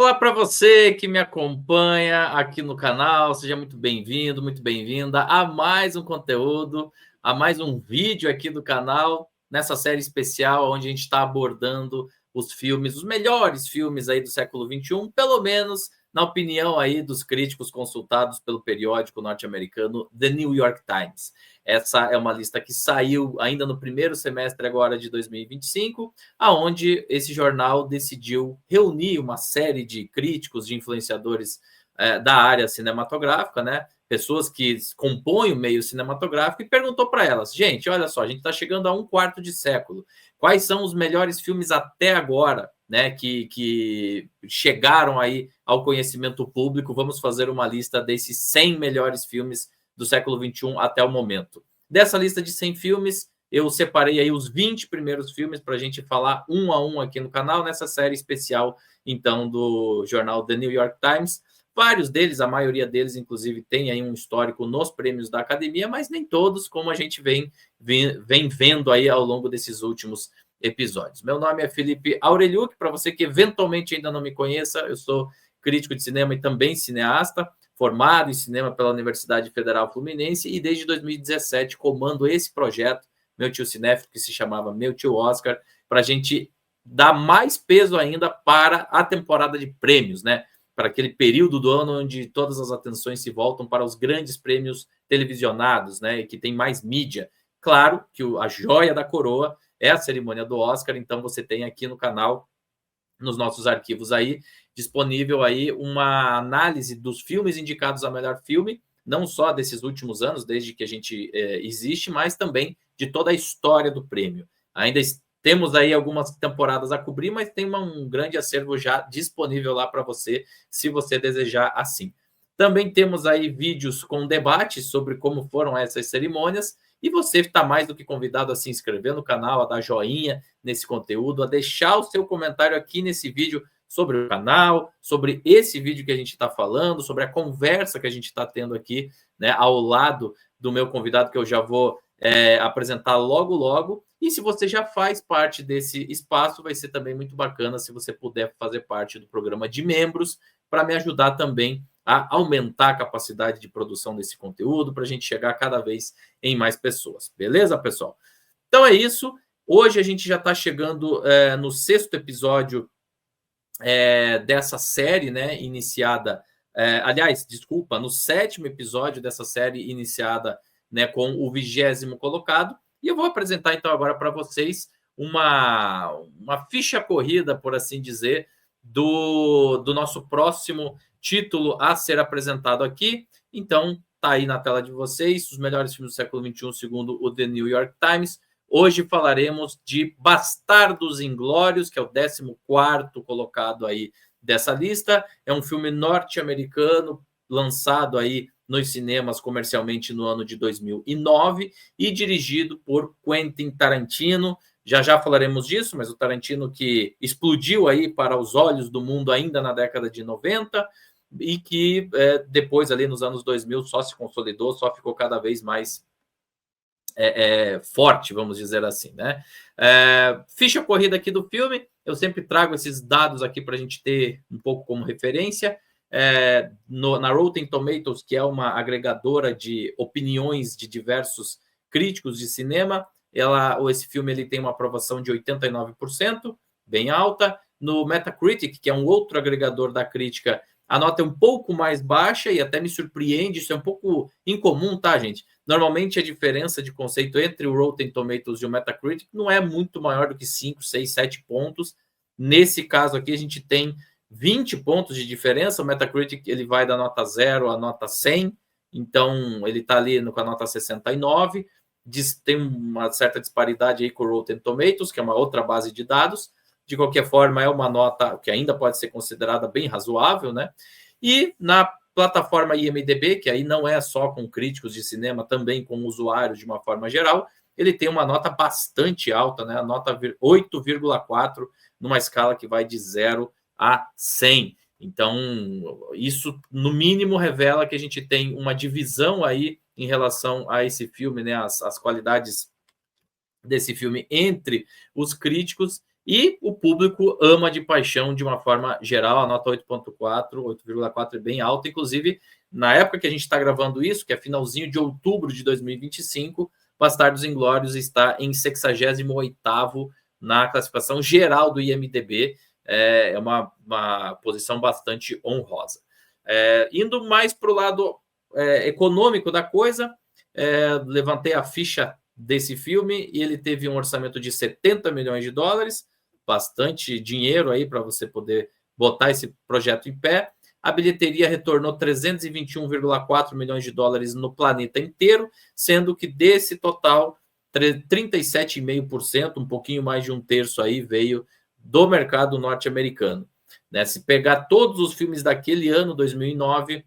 Olá para você que me acompanha aqui no canal, seja muito bem-vindo, muito bem-vinda a mais um conteúdo, a mais um vídeo aqui do canal, nessa série especial onde a gente está abordando os filmes, os melhores filmes aí do século XXI, pelo menos na opinião aí dos críticos consultados pelo periódico norte-americano The New York Times. Essa é uma lista que saiu ainda no primeiro semestre agora de 2025, aonde esse jornal decidiu reunir uma série de críticos, de influenciadores da área cinematográfica, né? Pessoas que compõem o meio cinematográfico, e perguntou para elas: gente, olha só, a gente está chegando a um quarto de século. Quais são os melhores filmes até agora, né? Que chegaram aí ao conhecimento público? Vamos fazer uma lista desses 100 melhores filmes do século XXI até o momento. Dessa lista de 100 filmes, eu separei aí os 20 primeiros filmes para a gente falar um a um aqui no canal, nessa série especial, então, do jornal The New York Times. Vários deles, a maioria deles, inclusive, tem aí um histórico nos prêmios da academia, mas nem todos, como a gente vem vendo aí ao longo desses últimos episódios. Meu nome é Felipe Aureliuk, para você que eventualmente ainda não me conheça, eu sou crítico de cinema e também cineasta, formado em cinema pela Universidade Federal Fluminense, e desde 2017 comando esse projeto, Meu Tio Cinéfilo, que se chamava Meu Tio Oscar, para a gente dar mais peso ainda para a temporada de prêmios, né? Para aquele período do ano onde todas as atenções se voltam para os grandes prêmios televisionados, né? E que tem mais mídia. Claro que a joia da coroa é a cerimônia do Oscar, então você tem aqui no canal, nos nossos arquivos aí, disponível aí uma análise dos filmes indicados a melhor filme, não só desses últimos anos, desde que a gente existe, mas também de toda a história do prêmio. Ainda temos aí algumas temporadas a cobrir, mas tem um grande acervo já disponível lá para você, se você desejar assim. Também temos aí vídeos com debates sobre como foram essas cerimônias, e você está mais do que convidado a se inscrever no canal, a dar joinha nesse conteúdo, a deixar o seu comentário aqui nesse vídeo sobre o canal, sobre esse vídeo que a gente está falando, sobre a conversa que a gente está tendo aqui, né, ao lado do meu convidado, que eu já vou apresentar logo, logo. E se você já faz parte desse espaço, vai ser também muito bacana se você puder fazer parte do programa de membros, para me ajudar também a aumentar a capacidade de produção desse conteúdo, para a gente chegar cada vez em mais pessoas. Beleza, pessoal? Então é isso. Hoje a gente já está chegando no 6º episódio dessa série, né, iniciada... aliás, desculpa, no 7º episódio dessa série iniciada, né, com o 20º colocado. E eu vou apresentar, então, agora para vocês uma ficha corrida, por assim dizer, do nosso próximo título a ser apresentado aqui. Então, tá aí na tela de vocês, os melhores filmes do século XXI, segundo o The New York Times. Hoje falaremos de Bastardos Inglórios, que é o 14º colocado aí dessa lista. É um filme norte-americano, lançado aí nos cinemas comercialmente no ano de 2009 e dirigido por Quentin Tarantino. Já já falaremos disso, mas o Tarantino que explodiu aí para os olhos do mundo ainda na década de 90 e que depois ali nos anos 2000 só se consolidou, só ficou cada vez mais forte, vamos dizer assim, né? Ficha corrida aqui do filme, eu sempre trago esses dados aqui para a gente ter um pouco como referência. Na Rotten Tomatoes, que é uma agregadora de opiniões de diversos críticos de cinema, esse filme ele tem uma aprovação de 89%, bem alta. No Metacritic, que é um outro agregador da crítica, a nota é um pouco mais baixa e até me surpreende, isso é um pouco incomum, tá, gente? Normalmente a diferença de conceito entre o Rotten Tomatoes e o Metacritic não é muito maior do que 5, 6, 7 pontos. Nesse caso aqui a gente tem 20 pontos de diferença. O Metacritic ele vai da nota 0 à nota 100, então ele está ali com a nota 69. Tem uma certa disparidade aí com o Rotten Tomatoes, que é uma outra base de dados. De qualquer forma, é uma nota que ainda pode ser considerada bem razoável, né? E na plataforma IMDb, que aí não é só com críticos de cinema, também com usuários de uma forma geral, ele tem uma nota bastante alta, né? A nota 8,4, numa escala que vai de 0 a 100. Então, isso, no mínimo, revela que a gente tem uma divisão aí em relação a esse filme, né? As qualidades desse filme entre os críticos, E o público ama de paixão de uma forma geral, a nota 8,4, 8,4 é bem alta. Inclusive, na época que a gente está gravando isso, que é finalzinho de outubro de 2025, Bastardos Inglórios está em 68º na classificação geral do IMDb. É uma posição bastante honrosa. Indo mais para o lado econômico da coisa, levantei a ficha desse filme e ele teve um orçamento de 70 milhões de dólares, bastante dinheiro aí para você poder botar esse projeto em pé. A bilheteria retornou 321,4 milhões de dólares no planeta inteiro, sendo que desse total, 37,5%, um pouquinho mais de um terço aí, veio do mercado norte-americano. Né? Se pegar todos os filmes daquele ano, 2009,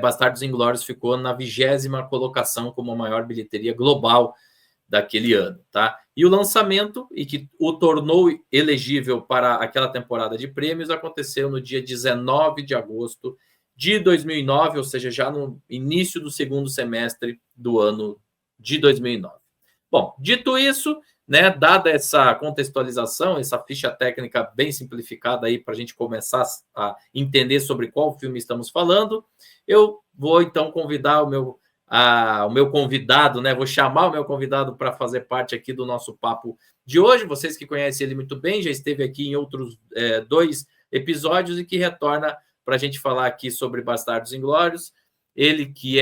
Bastardos Inglórios ficou na 20ª colocação como a maior bilheteria global daquele ano, tá? E o lançamento, e que o tornou elegível para aquela temporada de prêmios, aconteceu no dia 19 de agosto de 2009, ou seja, já no início do segundo semestre do ano de 2009. Bom, dito isso, né, dada essa contextualização, essa ficha técnica bem simplificada aí para a gente começar a entender sobre qual filme estamos falando, eu vou então convidar o meu convidado, né? Vou chamar o meu convidado para fazer parte aqui do nosso papo de hoje. Vocês que conhecem ele muito bem, já esteve aqui em outros 2 episódios e que retorna para a gente falar aqui sobre Bastardos Inglórios. Ele que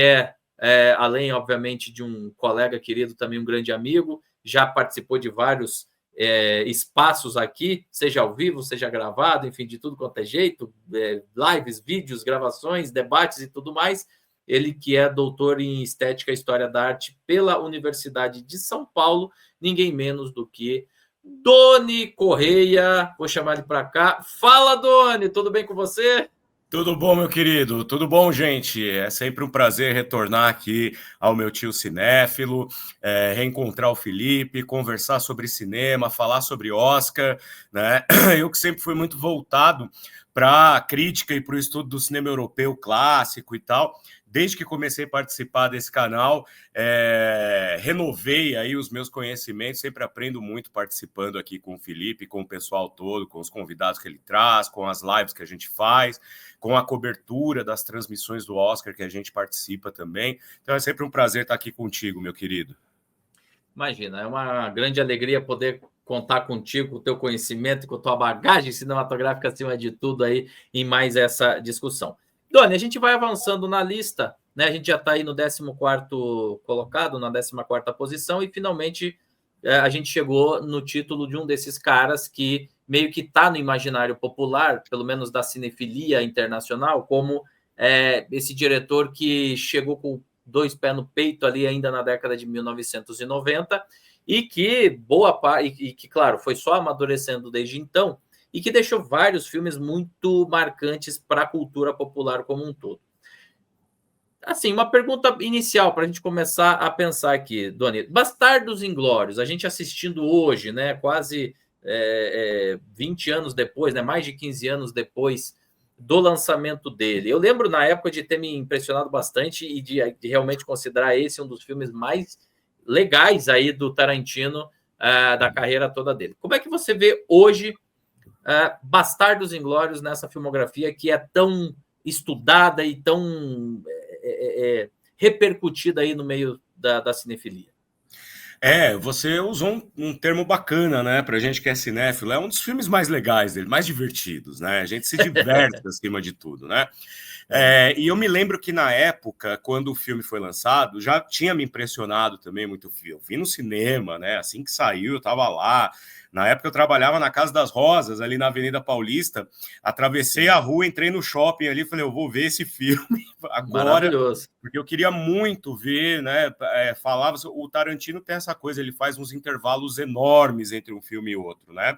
além, obviamente, de um colega querido, também um grande amigo, já participou de vários espaços aqui, seja ao vivo, seja gravado, enfim, de tudo quanto é jeito, lives, vídeos, gravações, debates e tudo mais. Ele que é doutor em Estética e História da Arte pela Universidade de São Paulo, ninguém menos do que Doni Correia. Vou chamar ele para cá. Fala, Doni, tudo bem com você? Tudo bom, meu querido? Tudo bom, gente? É sempre um prazer retornar aqui ao meu tio cinéfilo, reencontrar o Felipe, conversar sobre cinema, falar sobre Oscar, né? Eu que sempre fui muito voltado para a crítica e para o estudo do cinema europeu clássico e tal. Desde que comecei a participar desse canal, renovei aí os meus conhecimentos, sempre aprendo muito participando aqui com o Felipe, com o pessoal todo, com os convidados que ele traz, com as lives que a gente faz, com a cobertura das transmissões do Oscar que a gente participa também. Então é sempre um prazer estar aqui contigo, meu querido. Imagina, é uma grande alegria poder contar contigo, com o teu conhecimento, com a tua bagagem cinematográfica acima de tudo aí em mais essa discussão. Doni, a gente vai avançando na lista, né? A gente já está aí no 14º colocado, na 14ª posição, e finalmente a gente chegou no título de um desses caras que meio que está no imaginário popular, pelo menos da cinefilia internacional, como esse diretor que chegou com 2 pés no peito ali ainda na década de 1990 e que boa parte, e que, claro, foi só amadurecendo desde então, e que deixou vários filmes muito marcantes para a cultura popular como um todo. Assim, uma pergunta inicial para a gente começar a pensar aqui, Doni. Bastardos Inglórios, a gente assistindo hoje, né, quase 20 anos depois, né, mais de 15 anos depois do lançamento dele. Eu lembro na época de ter me impressionado bastante e de realmente considerar esse um dos filmes mais legais aí do Tarantino, da carreira toda dele. Como é que você vê hoje Bastardos Inglórios nessa filmografia que é tão estudada e tão repercutida aí no meio da cinefilia? Você usou um termo bacana, né? Pra gente que é cinéfilo, é um dos filmes mais legais dele, mais divertidos, né? A gente se diverte acima de tudo, né? E eu me lembro que na época, quando o filme foi lançado, já tinha me impressionado também muito o filme. Eu vi no cinema, né? Assim que saiu, eu tava lá. Na época eu trabalhava na Casa das Rosas, ali na Avenida Paulista. Atravessei a rua, entrei no shopping ali, falei, eu vou ver esse filme agora. Maravilhoso. Porque eu queria muito ver, né? Falava, o Tarantino tem essa coisa, ele faz uns intervalos enormes entre um filme e outro, né?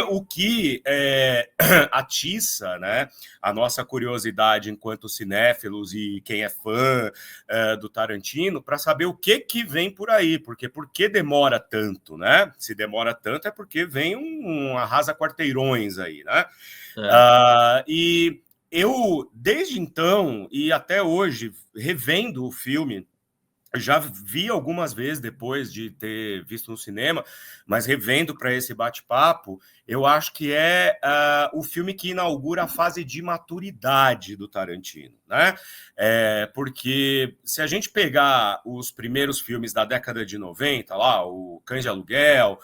O que atiça, né, a nossa curiosidade enquanto cinéfilos e quem é fã do Tarantino para saber o que vem por aí, porque por que demora tanto, né? Se demora tanto é porque vem um arrasa-quarteirões aí, né? E eu, desde então e até hoje, revendo o filme Já vi algumas vezes depois de ter visto no cinema, mas revendo para esse bate-papo, eu acho que é o filme que inaugura a fase de maturidade do Tarantino, né? Porque se a gente pegar os primeiros filmes da década de 90, lá, o Cães de Aluguel,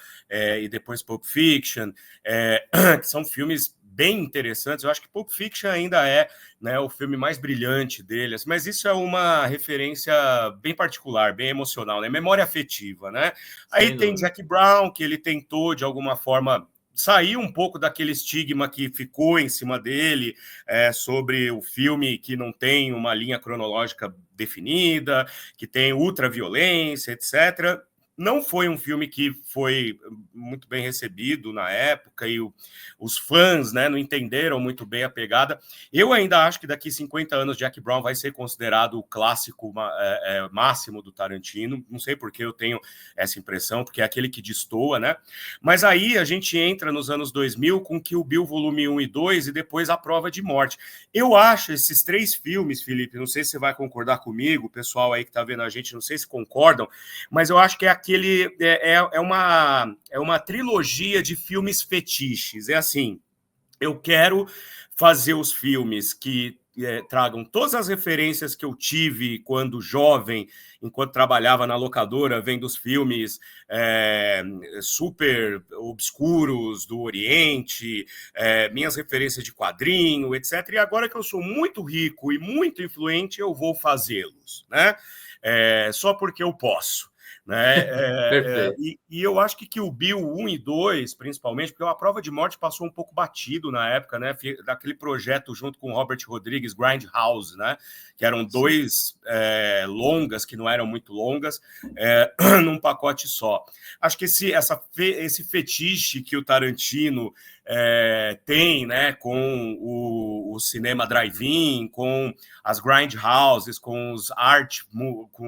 e depois Pulp Fiction, que são filmes bem interessantes, eu acho que Pulp Fiction ainda é, né, o filme mais brilhante dele, assim, mas isso é uma referência bem particular, bem emocional, né? Memória afetiva, né? Aí Sem tem dúvida. Jack Brown, que ele tentou, de alguma forma, sair um pouco daquele estigma que ficou em cima dele, sobre o filme que não tem uma linha cronológica definida, que tem ultraviolência, etc. Não foi um filme que foi muito bem recebido na época e os fãs, né, não entenderam muito bem a pegada. Eu ainda acho que daqui 50 anos Jack Brown vai ser considerado o clássico máximo do Tarantino. Não sei por que eu tenho essa impressão, porque é aquele que destoa, né? Mas aí a gente entra nos anos 2000 com Kill Bill volume 1 e 2 e depois A Prova de Morte. Eu acho esses 3 filmes, Felipe, não sei se você vai concordar comigo, o pessoal aí que tá vendo a gente, não sei se concordam, mas eu acho que é uma trilogia de filmes fetiches. É assim, eu quero fazer os filmes que tragam todas as referências que eu tive quando jovem, enquanto trabalhava na locadora, vendo os filmes super obscuros do Oriente, minhas referências de quadrinho, etc. E agora que eu sou muito rico e muito influente, eu vou fazê-los, né? Só porque eu posso. Né? Perfeito. E eu acho que o Bill 1 e 2, principalmente, porque A Prova de Morte passou um pouco batido na época, né? Daquele projeto junto com o Robert Rodrigues, Grindhouse, né? Que eram 2 longas, que não eram muito longas, num pacote só. Acho que esse fetiche que o Tarantino tem, né, com o cinema drive-in, com as grindhouses, com os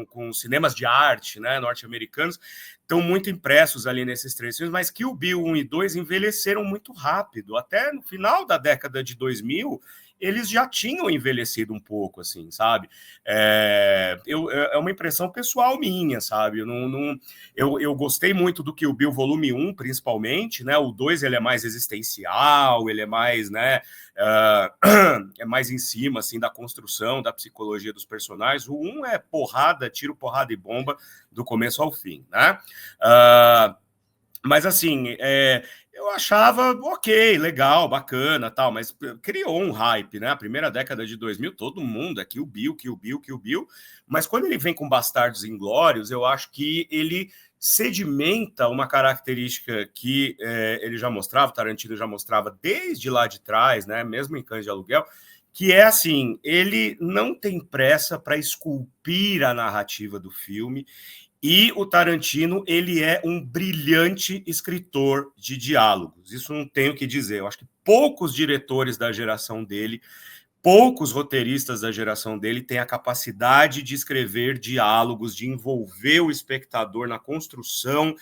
com os cinemas de arte, né, norte-americanos, estão muito impressos ali nesses 3 filmes, mas Kill Bill 1 e 2 envelheceram muito rápido. Até no final da década de 2000, eles já tinham envelhecido um pouco, assim, sabe? É uma impressão pessoal minha, sabe? Eu gostei muito do Kill Bill Volume 1, principalmente, né? O 2, ele é mais existencial, ele é mais, né? É mais em cima, assim, da construção, da psicologia dos personagens. O 1 é porrada, tiro, porrada e bomba, do começo ao fim, né? Mas assim, eu achava ok, legal, bacana, tal, mas criou um hype, né? A primeira década de 2000, todo mundo é Kill Bill, Kill Bill, Kill Bill. Mas quando ele vem com Bastardos Inglórios, eu acho que ele sedimenta uma característica que ele já mostrava, o Tarantino já mostrava desde lá de trás, né? Mesmo em Cães de Aluguel, que é assim, ele não tem pressa para esculpir a narrativa do filme. E o Tarantino, ele é um brilhante escritor de diálogos. Isso não tenho o que dizer. Eu acho que poucos diretores da geração dele, poucos roteiristas da geração dele têm a capacidade de escrever diálogos, de envolver o espectador na construção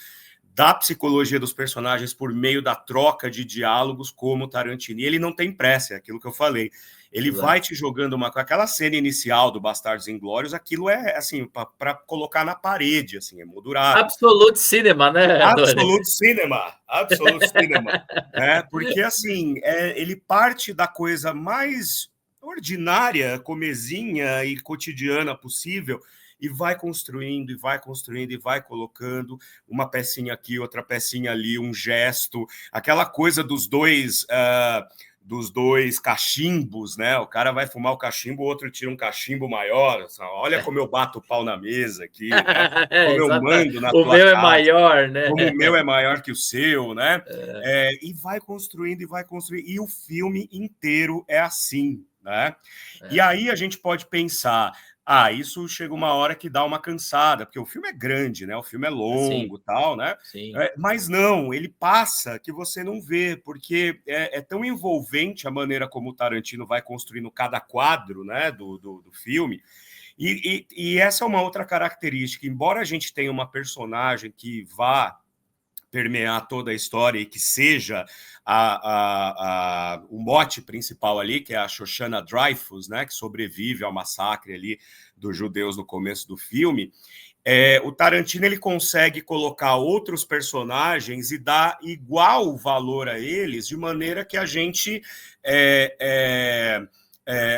da psicologia dos personagens por meio da troca de diálogos como o Tarantino. E ele não tem pressa, é aquilo que eu falei. Ele vai te jogando aquela cena inicial do Bastardos Inglórios, aquilo é assim para colocar na parede, assim, é moldurado. Absolute Cinema, né, Doni? Absolute Cinema, né? Porque assim, ele parte da coisa mais ordinária, comezinha e cotidiana possível e vai construindo, e vai construindo, e vai colocando uma pecinha aqui, outra pecinha ali, um gesto, aquela coisa dos dois cachimbos, né? O cara vai fumar o cachimbo, o outro tira um cachimbo maior. Olha como eu bato o pau na mesa aqui, né? Como eu mando na o tua meu casa, é maior, né? Como o meu é maior que o seu, né? E vai construindo, e vai construindo. E o filme inteiro é assim, né? E aí a gente pode pensar, isso chega uma hora que dá uma cansada, porque o filme é grande, né? O filme é longo, tal, né? Mas não, ele passa que você não vê, porque é tão envolvente a maneira como o Tarantino vai construindo cada quadro, né, do filme. E essa é uma outra característica. Embora a gente tenha uma personagem que vá permear toda a história e que seja o mote principal ali, que é a Shoshana Dreyfus, né, que sobrevive ao massacre ali dos judeus no começo do filme. O Tarantino ele consegue colocar outros personagens e dar igual valor a eles, de maneira que a gente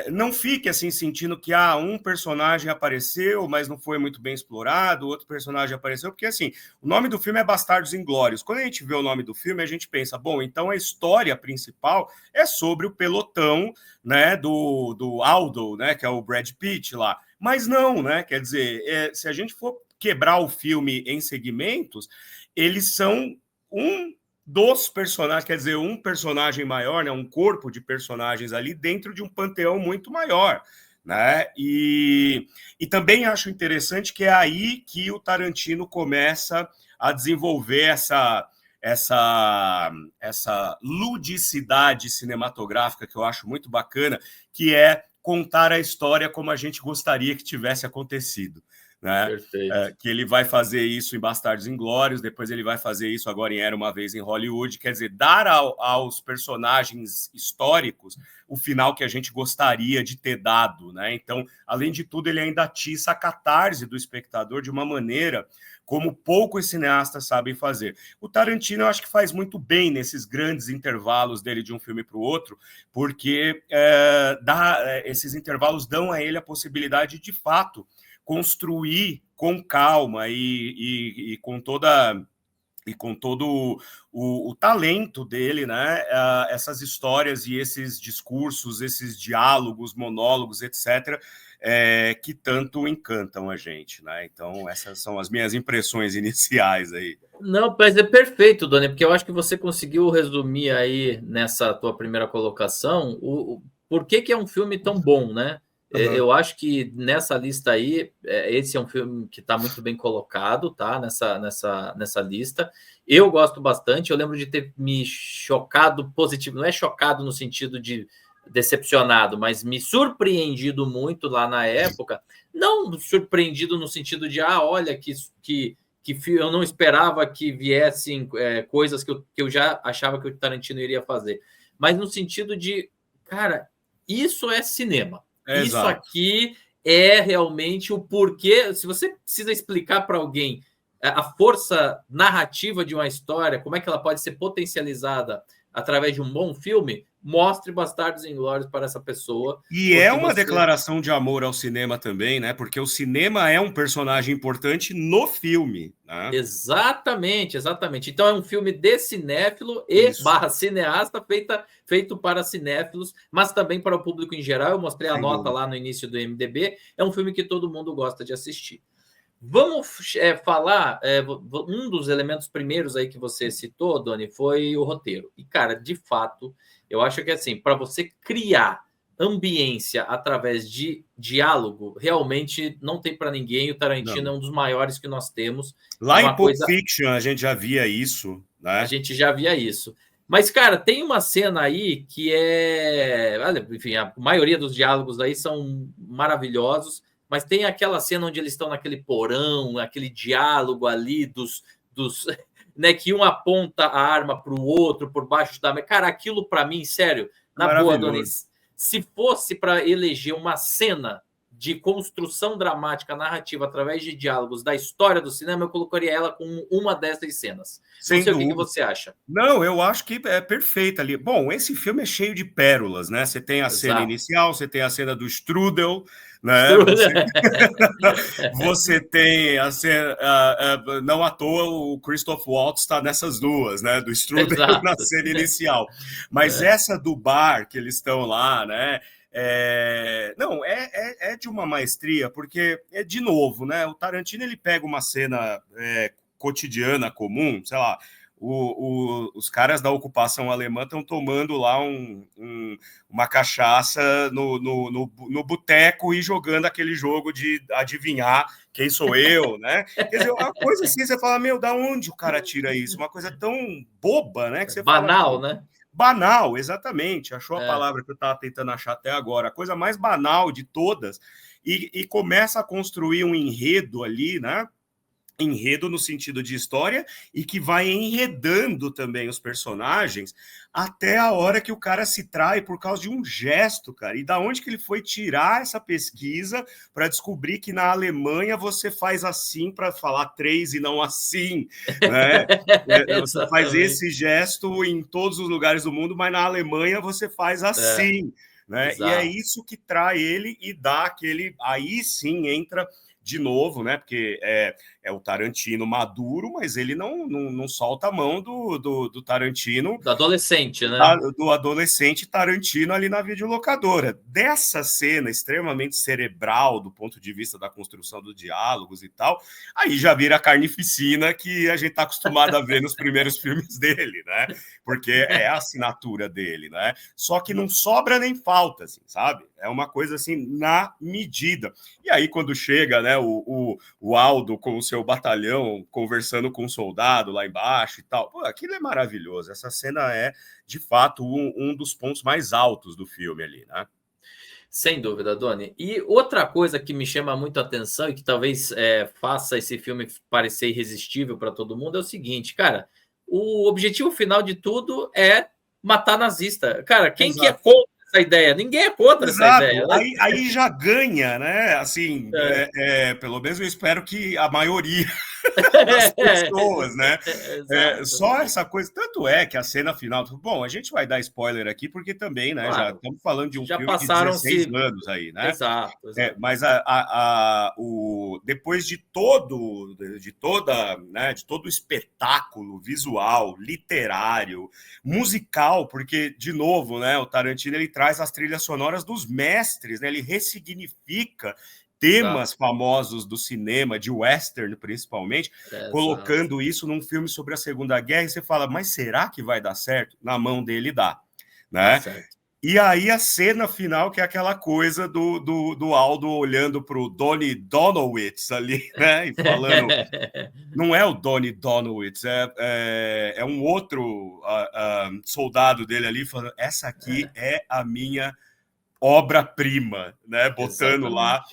não fique assim sentindo que um personagem apareceu, mas não foi muito bem explorado, outro personagem apareceu, porque assim, o nome do filme é Bastardos Inglórios. Quando a gente vê o nome do filme, a gente pensa, bom, então a história principal é sobre o pelotão, né, do Aldo, né, que é o Brad Pitt lá. Mas não, né? Quer dizer, se a gente for quebrar o filme em segmentos, eles são dos personagens, quer dizer, um personagem maior, né, um corpo de personagens ali dentro de um panteão muito maior, né? E também acho interessante que é aí que o Tarantino começa a desenvolver essa ludicidade cinematográfica que eu acho muito bacana, que é contar a história como a gente gostaria que tivesse acontecido. Né? Que ele vai fazer isso em Bastardos Inglórios, depois ele vai fazer isso agora em Era Uma Vez em Hollywood, quer dizer, dar aos personagens históricos o final que a gente gostaria de ter dado, né? Então, além de tudo, ele ainda atiça a catarse do espectador de uma maneira como poucos cineastas sabem fazer. O Tarantino, eu acho que faz muito bem nesses grandes intervalos dele de um filme para o outro, porque esses intervalos dão a ele a possibilidade, de fato, construir com calma e com todo o talento dele, né? Essas histórias e esses discursos, esses diálogos, monólogos, etc., que tanto encantam a gente, né? Então, essas são as minhas impressões iniciais aí. Não, mas é perfeito, Doni, porque eu acho que você conseguiu resumir aí nessa tua primeira colocação o por que é um filme tão bom, né? Eu acho que nessa lista aí, esse é um filme que está muito bem colocado, tá? Nessa lista. Eu gosto bastante, eu lembro de ter me chocado positivo, não é chocado no sentido de decepcionado, mas me surpreendido muito lá na época. Não surpreendido no sentido de, olha, que eu não esperava que viessem coisas que eu já achava que o Tarantino iria fazer. Mas no sentido de, cara, isso é cinema. Isso aqui é realmente o porquê. Se você precisa explicar para alguém a força narrativa de uma história, como é que ela pode ser potencializada através de um bom filme, mostre Bastardos Inglórios para essa pessoa. E é uma declaração de amor ao cinema também, né? Porque o cinema é um personagem importante no filme, né? Exatamente. Então é um filme de cinéfilo e barra cineasta, feito para cinéfilos, mas também para o público em geral. Eu mostrei a nota lá no início do IMDb. É um filme que todo mundo gosta de assistir. Vamos falar, um dos elementos primeiros aí que você citou, Doni, foi o roteiro. E, cara, de fato, eu acho que assim, para você criar ambiência através de diálogo, realmente não tem para ninguém. O Tarantino é um dos maiores que nós temos. Lá em Pulp Fiction a gente já via isso, né? A gente já via isso. Mas, cara, tem uma cena aí que enfim, a maioria dos diálogos aí são maravilhosos, mas tem aquela cena onde eles estão naquele porão, aquele diálogo ali dos né, que um aponta a arma para o outro por baixo da... Cara, aquilo para mim, sério, na boa, Dona, se fosse para eleger uma cena de construção dramática, narrativa, através de diálogos da história do cinema, eu colocaria ela com uma dessas cenas. Não sei o que você acha. Não, eu acho que é perfeita ali. Bom, esse filme é cheio de pérolas, né? Você tem a cena inicial, você tem a cena do Strudel, né? Você tem a cena... não à toa o Christoph Waltz está nessas duas, né? Do Strudel na cena inicial. Mas essa do bar, que eles estão lá, né? Não, é de uma maestria, porque, de novo, né? O Tarantino ele pega uma cena cotidiana, comum, sei lá, os caras da ocupação alemã estão tomando lá uma cachaça no boteco e jogando aquele jogo de adivinhar quem sou eu, né? Quer dizer, uma coisa assim, você fala, meu, da onde o cara tira isso? Uma coisa tão boba, né? Que você banal, fala, né? Banal, exatamente. Achou a palavra que eu estava tentando achar até agora. A coisa mais banal de todas. E começa a construir um enredo ali, né? enredo no sentido de história e que vai enredando também os personagens até a hora que o cara se trai por causa de um gesto, cara. E da onde que ele foi tirar essa pesquisa para descobrir que na Alemanha você faz assim para falar 3 e não assim, né? Você faz esse gesto em todos os lugares do mundo, mas na Alemanha você faz assim, né? E é isso que trai ele e dá aquele... Aí sim entra de novo, né? Porque é o Tarantino maduro, mas ele não solta a mão do Tarantino. Do adolescente, né? Do adolescente Tarantino ali na videolocadora. Dessa cena extremamente cerebral do ponto de vista da construção dos diálogos e tal, aí já vira a carnificina que a gente está acostumado a ver nos primeiros filmes dele, né? Porque é a assinatura dele, né? Só que não sobra nem falta, assim, sabe? É uma coisa assim na medida. E aí, quando chega, né, o Aldo com o seu batalhão conversando com um soldado lá embaixo e tal, pô, aquilo é maravilhoso. Essa cena é, de fato, um dos pontos mais altos do filme ali, né? Sem dúvida, Doni. E outra coisa que me chama muito a atenção e que talvez faça esse filme parecer irresistível para todo mundo é o seguinte, cara, o objetivo final de tudo é matar nazista. Cara, quem que é contra essa ideia? Ninguém é contra essa ideia. Né? Aí já ganha, né? Assim, pelo menos eu espero que a maioria das pessoas, né? Só essa coisa. Tanto é que a cena final. Bom, a gente vai dar spoiler aqui, porque também, né? Claro, já estamos falando de um filme de 16 anos aí, né? Exato. Mas depois de todo o espetáculo visual, literário, musical, porque, de novo, né? O Tarantino ele traz as trilhas sonoras dos mestres, né? Ele ressignifica temas famosos do cinema, de western principalmente, colocando isso num filme sobre a Segunda Guerra, e você fala, mas será que vai dar certo? Na mão dele dá, né? E aí a cena final, que é aquela coisa do Aldo olhando para o Donnie Donowitz ali, né? E falando, não é o Donnie Donowitz, é um outro soldado dele ali, falando, essa aqui é a minha obra-prima, né? Botando lá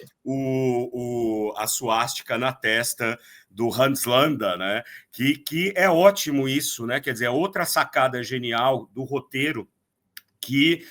a suástica na testa do Hans Landa, né? Que é ótimo isso, né? Quer dizer, é outra sacada genial do roteiro que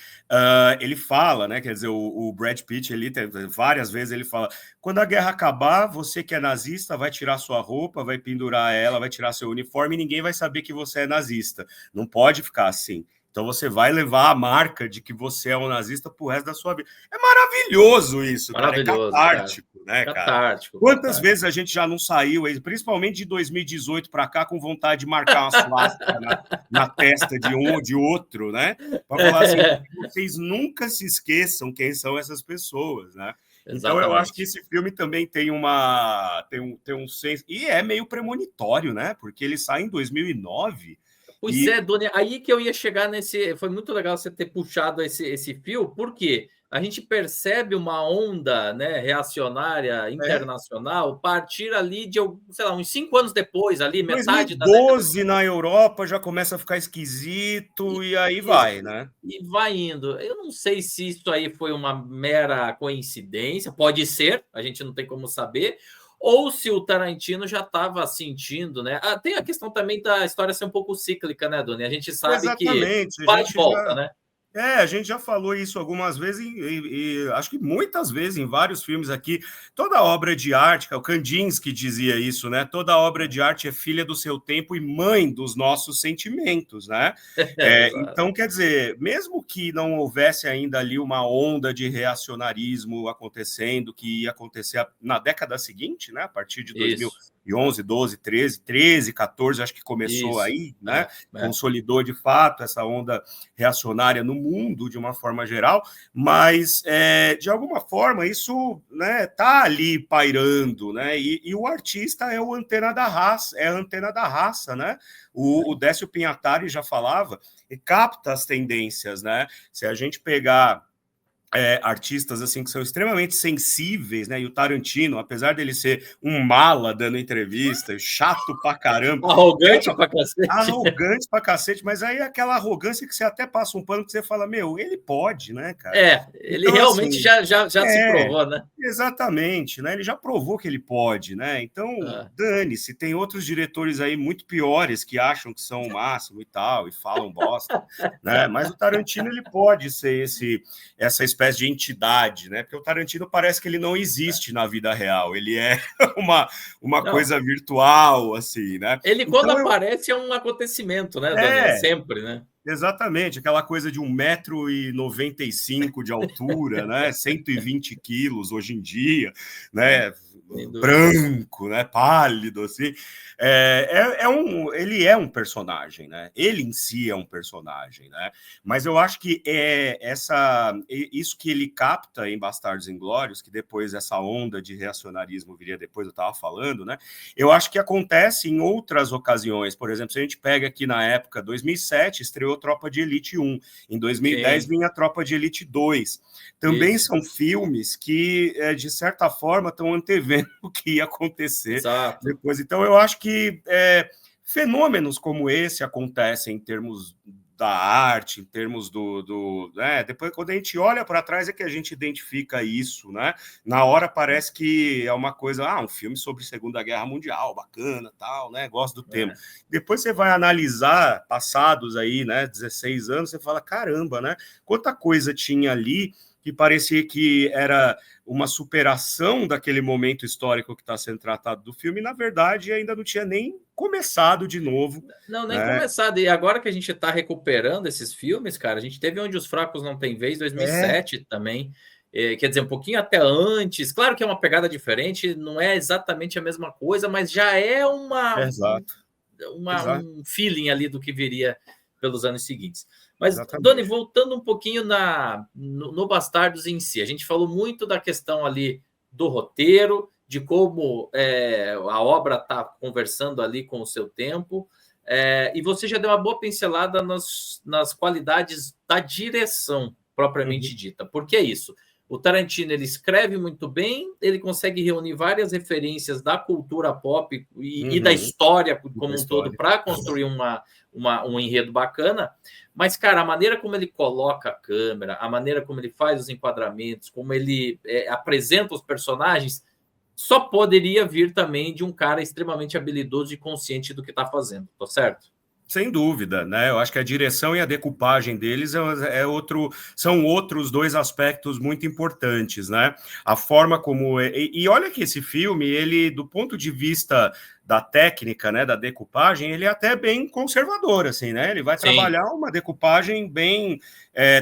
ele fala, né? Quer dizer, o Brad Pitt, ele várias vezes ele fala, quando a guerra acabar, você que é nazista vai tirar sua roupa, vai pendurar ela, vai tirar seu uniforme e ninguém vai saber que você é nazista. Não pode ficar assim. Então você vai levar a marca de que você é um nazista pro resto da sua vida. É maravilhoso isso, maravilhoso, cara. É catártico, cara. Né, cara? Catártico. Quantas vezes a gente já não saiu, principalmente de 2018 para cá, com vontade de marcar uma suástica na testa de um ou de outro, né? Para falar assim, vocês nunca se esqueçam quem são essas pessoas, né? Exatamente. Então eu acho que esse filme também tem um senso, e é meio premonitório, né? Porque ele sai em 2009. Pois é, Doni, aí que eu ia chegar nesse... Foi muito legal você ter puxado esse fio, porque a gente percebe uma onda, né, reacionária internacional partir ali de, sei lá, uns 5 anos depois, ali, metade 2012, da década... 2012 na Europa já começa a ficar esquisito e aí vai, né? E vai indo. Eu não sei se isso aí foi uma mera coincidência, pode ser, a gente não tem como saber, ou se o Tarantino já estava sentindo, né? Tem a questão também da história ser um pouco cíclica, né, Doni? A gente sabe que vai e volta, né? A gente já falou isso algumas vezes e acho que muitas vezes em vários filmes aqui. Toda obra de arte, o Kandinsky dizia isso, né? Toda obra de arte é filha do seu tempo e mãe dos nossos sentimentos, né? Então, quer dizer, mesmo que não houvesse ainda ali uma onda de reacionarismo acontecendo, que ia acontecer na década seguinte, né? A partir de 2011, 12, 13, 14, acho que começou aí, né? Consolidou de fato essa onda reacionária no mundo de uma forma geral, mas de alguma forma isso, né, tá ali pairando, né? E o artista é o antena da raça, é a antena da raça, né? O Décio Pinhatari já falava e capta as tendências, né? Se a gente pegar artistas assim que são extremamente sensíveis, né? E o Tarantino, apesar dele ser um mala dando entrevista, chato pra caramba, arrogante pra cacete. Arrogante pra cacete, mas aí aquela arrogância que você até passa um pano que você fala, meu, ele pode, né, cara? Ele Então, realmente assim, já se provou, né? Exatamente, né? Ele já provou que ele pode, né? Então, dane-se, tem outros diretores aí muito piores que acham que são o máximo e tal, e falam bosta, né? Mas o Tarantino, ele pode ser essa espécie de entidade, né? Porque o Tarantino parece que ele não existe na vida real, ele é uma coisa virtual, assim, né? Ele, quando aparece, é um acontecimento, né, Dani? Sempre, né? Exatamente, aquela coisa de 1,95 m de altura, né? 120 quilos hoje em dia, né? Branco, né? Pálido, assim. Ele é um personagem, né? Ele em si é um personagem, né? Mas eu acho que isso que ele capta em Bastardos Inglórios, que depois essa onda de reacionarismo viria depois, eu estava falando, né? Eu acho que acontece em outras ocasiões. Por exemplo, se a gente pega aqui na época 2007, estreou Tropa de Elite 1. Em 2010 vinha Tropa de Elite 2. Também são filmes que, de certa forma, estão antevendo o que ia acontecer depois. Então, eu acho que fenômenos como esse acontecem em termos da arte, em termos depois, quando a gente olha para trás, é que a gente identifica isso, né? Na hora parece que é uma coisa, um filme sobre Segunda Guerra Mundial, bacana, tal, né? Gosto do tema. Depois você vai analisar, passados aí, né, 16 anos, você fala, caramba, né? Quanta coisa tinha ali que parecia que era uma superação daquele momento histórico que está sendo tratado do filme, e, na verdade, ainda não tinha nem começado de novo. Não, nem começado. E agora que a gente está recuperando esses filmes, cara, a gente teve Onde os Fracos Não Têm Vez, 2007 também. Quer dizer, um pouquinho até antes. Claro que é uma pegada diferente, não é exatamente a mesma coisa, mas já é um feeling ali do que viria pelos anos seguintes. Mas, Doni, voltando um pouquinho no Bastardos em si, a gente falou muito da questão ali do roteiro, de como a obra está conversando ali com o seu tempo, e você já deu uma boa pincelada nas qualidades da direção propriamente dita. Por que isso? O Tarantino, ele escreve muito bem, ele consegue reunir várias referências da cultura pop e da história como um todo para construir um enredo bacana, mas, cara, a maneira como ele coloca a câmera, a maneira como ele faz os enquadramentos, como ele apresenta os personagens, só poderia vir também de um cara extremamente habilidoso e consciente do que está fazendo, tá certo? Sem dúvida, né? Eu acho que a direção e a decupagem deles são outros dois aspectos muito importantes, né? A forma como... E olha que esse filme, ele, do ponto de vista da técnica, né, da decupagem, ele é até bem conservador, assim, né? Ele vai trabalhar uma decupagem bem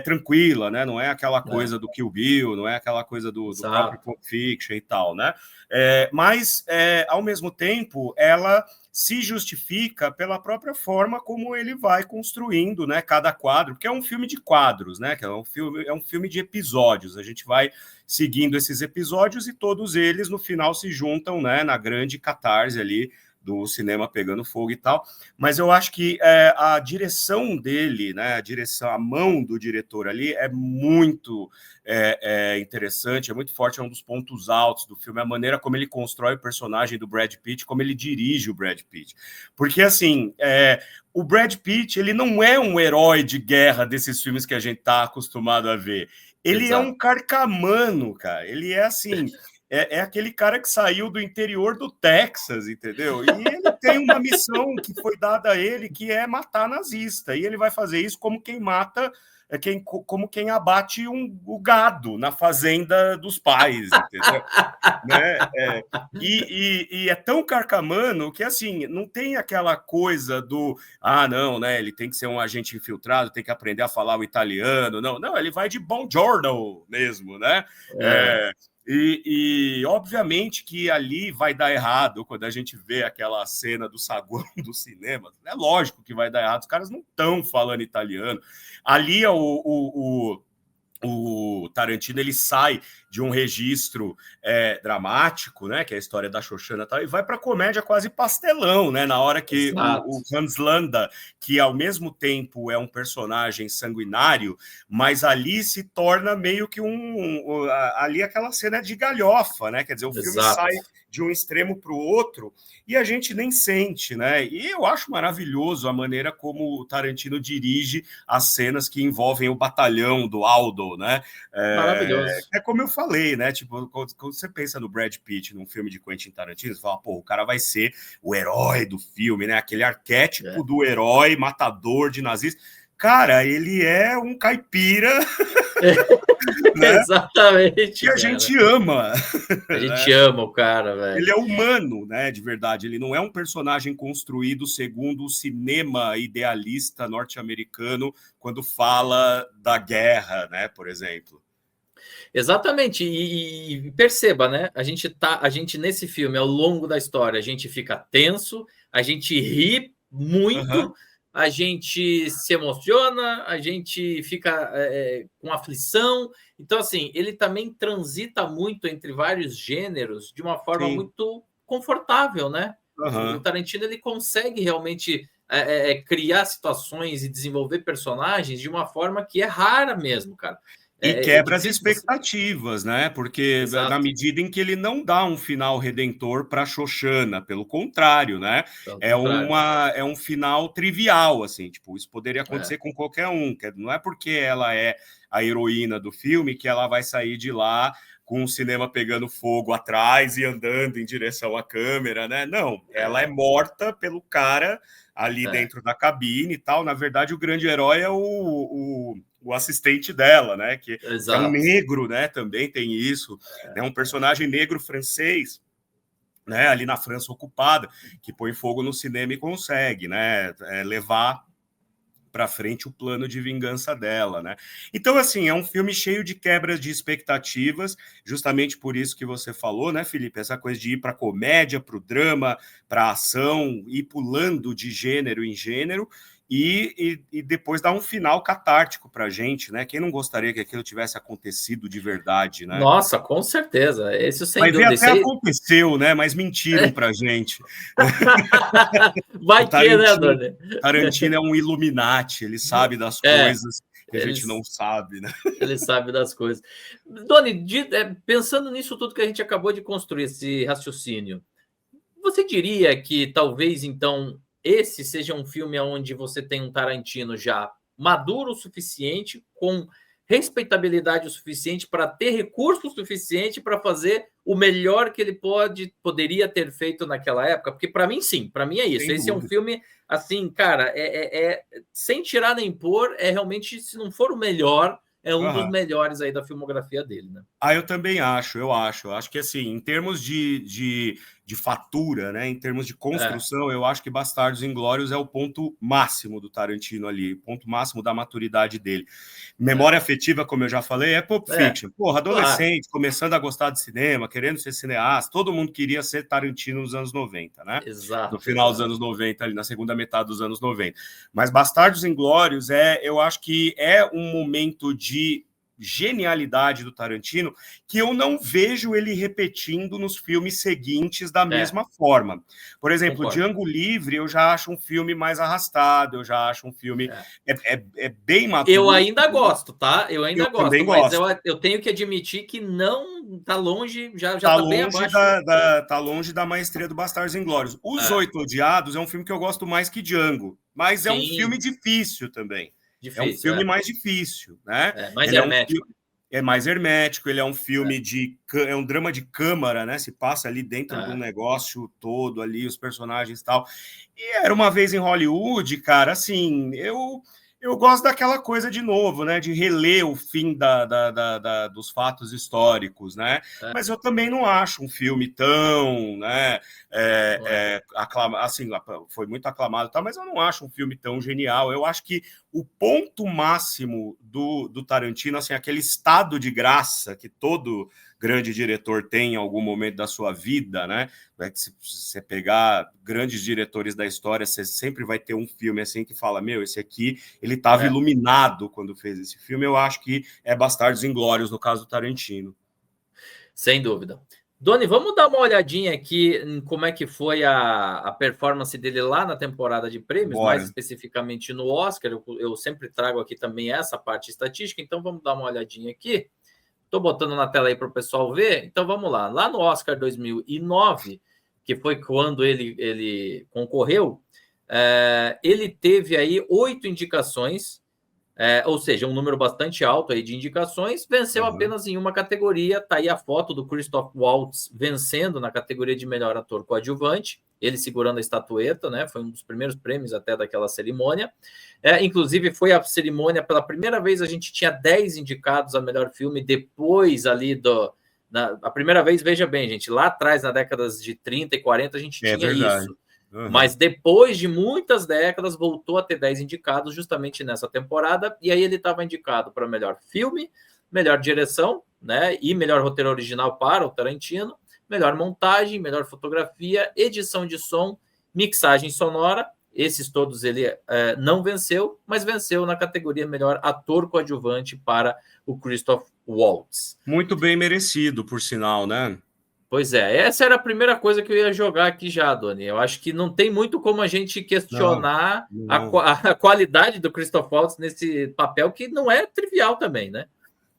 tranquila, né? Não é aquela coisa do Kill Bill, não é aquela coisa do próprio Pulp Fiction e tal, né? Mas, ao mesmo tempo, ela se justifica pela própria forma como ele vai construindo, né, cada quadro, porque é um filme de quadros, né, que é um filme de episódios. A gente vai seguindo esses episódios e todos eles no final se juntam, né, na grande catarse ali do cinema pegando fogo e tal. Mas eu acho que a direção dele, né, a mão do diretor ali é muito interessante, é muito forte, é um dos pontos altos do filme, a maneira como ele constrói o personagem do Brad Pitt, como ele dirige o Brad Pitt. Porque, assim, o Brad Pitt, ele não é um herói de guerra desses filmes que a gente está acostumado a ver. Ele é um carcamano, cara. Ele é, assim... É aquele cara que saiu do interior do Texas, entendeu? E ele tem uma missão que foi dada a ele, que é matar nazista. E ele vai fazer isso como quem mata, como quem abate o gado na fazenda dos pais, entendeu? Né? E é tão carcamano que, assim, não tem aquela coisa do não, né? Ele tem que ser um agente infiltrado, tem que aprender a falar o italiano. Não, ele vai de buongiorno mesmo, né? E obviamente que ali vai dar errado quando a gente vê aquela cena do saguão do cinema. É lógico que vai dar errado, os caras não estão falando italiano. Ali o Tarantino, ele sai de um registro dramático, né, que é a história da Xoxana e tal, e vai para comédia quase pastelão, né, na hora que o Hans Landa, que ao mesmo tempo é um personagem sanguinário, mas ali se torna meio que ali aquela cena de galhofa, né, quer dizer, o filme sai de um extremo para o outro e a gente nem sente, né, e eu acho maravilhoso a maneira como o Tarantino dirige as cenas que envolvem o batalhão do Aldo, né? Maravilhoso. É como eu falei, né? Tipo, quando você pensa no Brad Pitt num filme de Quentin Tarantino, você fala, pô, o cara vai ser o herói do filme, né? Aquele arquétipo do herói matador de nazistas. Cara, ele é um caipira. Né? Exatamente. E a gente ama. A gente ama o cara, velho. Ele é humano, né? De verdade. Ele não é um personagem construído segundo o cinema idealista norte-americano quando fala da guerra, né? Por exemplo. Exatamente. E perceba, né? A gente nesse filme, ao longo da história, a gente fica tenso, a gente ri muito. A gente se emociona, a gente fica com aflição. Então, assim, ele também transita muito entre vários gêneros de uma forma muito confortável, né? O Tarantino ele consegue realmente criar situações e desenvolver personagens de uma forma que é rara mesmo, cara. E quebra as expectativas, né? Porque na medida em que ele não dá um final redentor para Xoxana, pelo contrário, né? É um final trivial, assim, tipo, isso poderia acontecer com qualquer um. Não é porque ela é a heroína do filme que ela vai sair de lá com o cinema pegando fogo atrás e andando em direção à câmera, né? Não, ela é morta pelo cara ali dentro da cabine e tal. Na verdade, o grande herói é o assistente dela, né? Que é um negro, né? Também tem isso. É um personagem negro francês, né? Ali na França ocupada, que põe fogo no cinema e consegue, né? Levar para frente o plano de vingança dela, né? Então, assim, é um filme cheio de quebras de expectativas, justamente por isso que você falou, né, Felipe? Essa coisa de ir para comédia, para o drama, para a ação, ir pulando de gênero em gênero, e depois dar um final catártico para a gente, né? Quem não gostaria que aquilo tivesse acontecido de verdade, né? Nossa, com certeza. Isso sem dúvida. Vai ver, até aconteceu, né? Mas mentiram para a gente. Vai que, né, Doni? Tarantino é um Illuminati, ele sabe das coisas que a gente não sabe, né? Ele sabe das coisas. Doni, pensando nisso tudo que a gente acabou de construir, esse raciocínio, você diria que talvez, então, esse seja um filme onde você tem um Tarantino já maduro o suficiente, com respeitabilidade o suficiente para ter recurso suficiente para fazer o melhor que ele poderia ter feito naquela época? Porque para mim, sim, para mim é isso. Esse é um filme, assim, cara, sem tirar nem pôr, realmente, se não for o melhor, é um dos melhores aí da filmografia dele, né? Eu também acho, eu acho que, assim, em termos de fatura, né, em termos de construção, eu acho que Bastardos Inglórios é o ponto máximo do Tarantino ali, o ponto máximo da maturidade dele. Memória afetiva, como eu já falei, é Pulp Fiction. Porra, adolescente, começando a gostar de cinema, querendo ser cineasta, todo mundo queria ser Tarantino nos anos 90, né? Exato. No final dos anos 90, ali na segunda metade dos anos 90. Mas Bastardos Inglórios eu acho que é um momento de genialidade do Tarantino que eu não vejo ele repetindo nos filmes seguintes da mesma forma. Por exemplo, Django Livre eu já acho um filme mais arrastado, eu já acho um filme bem maduro. Eu ainda gosto, tá? Eu ainda gosto, também mas gosto. eu tenho que admitir que não tá longe, já tá tá bem abaixo. Tá longe da maestria do Bastardos Inglórios. Os Oito Odiados é um filme que eu gosto mais que Django, mas é um filme difícil também. É um filme mais difícil, né? Mais hermético. É mais hermético, ele é um filme é um drama de câmara, né? Se passa ali dentro de um negócio todo ali, os personagens e tal. E Era Uma Vez em Hollywood, cara, assim, eu gosto daquela coisa de novo, né? De reler o fim dos fatos históricos, né? Mas eu também não acho um filme tão, né? Assim, foi muito aclamado, tá? Mas eu não acho um filme tão genial. Eu acho que o ponto máximo do Tarantino, assim, aquele estado de graça que todo grande diretor tem em algum momento da sua vida, né? Se você pegar grandes diretores da história, você sempre vai ter um filme assim que fala, meu, esse aqui, ele estava iluminado quando fez esse filme. Eu acho que é Bastardos Inglórios, no caso do Tarantino. Sem dúvida. Doni, vamos dar uma olhadinha aqui em como é que foi a performance dele lá na temporada de prêmios, Bora. mais especificamente no Oscar. Eu sempre trago aqui também essa parte estatística, então vamos dar uma olhadinha aqui. Estou botando na tela aí para o pessoal ver. Então vamos lá. Lá no Oscar 2009, que foi quando ele concorreu, ele teve aí 8 indicações, ou seja, um número bastante alto aí de indicações, venceu apenas em uma categoria. Tá aí a foto do Christoph Waltz vencendo na categoria de melhor ator coadjuvante, ele segurando a estatueta, né? Foi um dos primeiros prêmios até daquela cerimônia. Inclusive, foi a cerimônia, pela primeira vez, a gente tinha 10 indicados a melhor filme, depois ali a primeira vez, veja bem, gente, lá atrás, na décadas de 30 e 40, a gente tinha verdade. isso. Mas depois de muitas décadas, voltou a ter 10 indicados justamente nessa temporada, e aí ele estava indicado para melhor filme, melhor direção, né, e melhor roteiro original para o Tarantino, melhor montagem, melhor fotografia, edição de som, mixagem sonora. Esses todos ele não venceu, mas venceu na categoria melhor ator coadjuvante para o Christoph Waltz. Muito bem merecido, por sinal, né? Pois é, essa era a primeira coisa que eu ia jogar aqui já, Doni. Eu acho que não tem muito como a gente questionar a qualidade do Christoph Waltz nesse papel, que não é trivial também, né?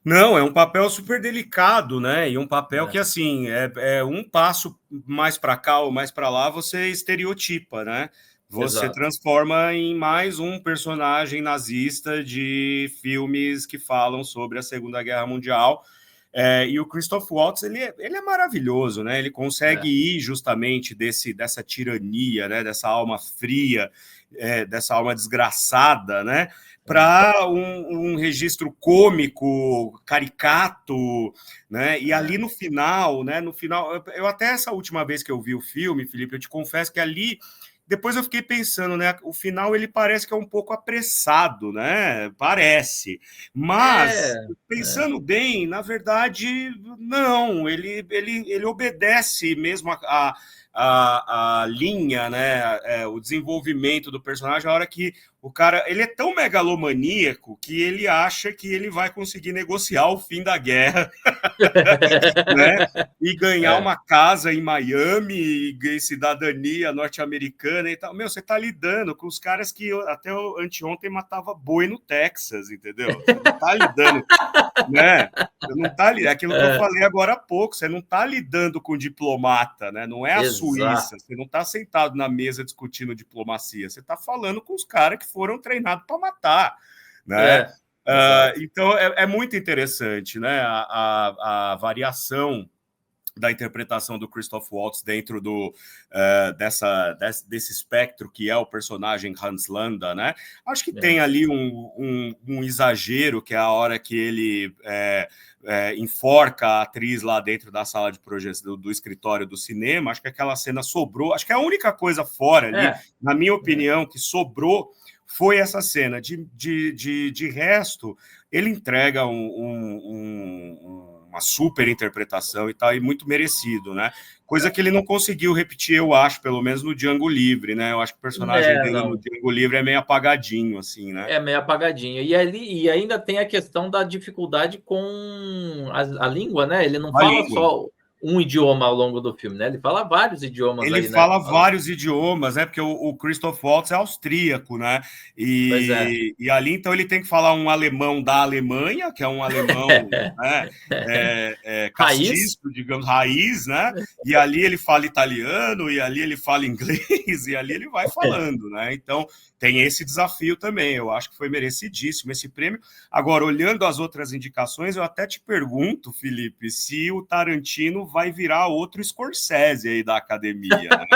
Não, é um papel super delicado, né? E um papel que, assim, é um passo mais para cá ou mais para lá, você estereotipa, né? Você transforma em mais um personagem nazista de filmes que falam sobre a Segunda Guerra Mundial. E o Christoph Waltz, ele é maravilhoso, né? Ele consegue ir justamente dessa tirania, né? Dessa alma fria, dessa alma desgraçada, né? Para um registro cômico, caricato, né? E ali no final, né? No final, eu até essa última vez que eu vi o filme, Felipe, eu te confesso que ali depois eu fiquei pensando, né? O final ele parece que é um pouco apressado, né? Parece. Mas, pensando bem, na verdade, não. Ele obedece mesmo a linha, né? O desenvolvimento do personagem, a hora que o cara, ele é tão megalomaníaco que ele acha que ele vai conseguir negociar o fim da guerra, né? E ganhar uma casa em Miami, e cidadania norte-americana e tal. Meu, você tá lidando com os caras que até anteontem matava boi no Texas, entendeu? Você não tá lidando, né? Você não tá lidando, é aquilo que eu falei agora há pouco, você não tá lidando com diplomata, né? Não é a Suíça, você não tá sentado na mesa discutindo diplomacia, você tá falando com os caras que foram treinados para matar, né? Então é muito interessante, né? A variação da interpretação do Christoph Waltz dentro desse espectro que é o personagem Hans Landa, né? Acho que tem ali um exagero, que é a hora que ele enforca a atriz lá dentro da sala de projeção do escritório do cinema. Acho que aquela cena sobrou. Acho que a única coisa fora ali, na minha opinião, que sobrou foi essa cena. De resto, ele entrega uma super interpretação e tal, e muito merecido, né? Coisa que ele não conseguiu repetir, eu acho, pelo menos no Django Livre, né? Eu acho que o personagem dele no Django Livre é meio apagadinho, assim, né? É meio apagadinho. E ainda tem a questão da dificuldade com a língua, né? Ele não fala só um idioma ao longo do filme, né? Ele fala vários idiomas. Ele fala vários idiomas, né? Porque o Christoph Waltz é austríaco, né? E ali, então, ele tem que falar um alemão da Alemanha, que é um alemão né? Castiço, digamos, raiz, né? E ali ele fala italiano, e ali ele fala inglês, e ali ele vai falando, né? Então, tem esse desafio também. Eu acho que foi merecidíssimo esse prêmio. Agora, olhando as outras indicações, eu até te pergunto, Felipe, se o Tarantino vai virar outro Scorsese aí da academia, né?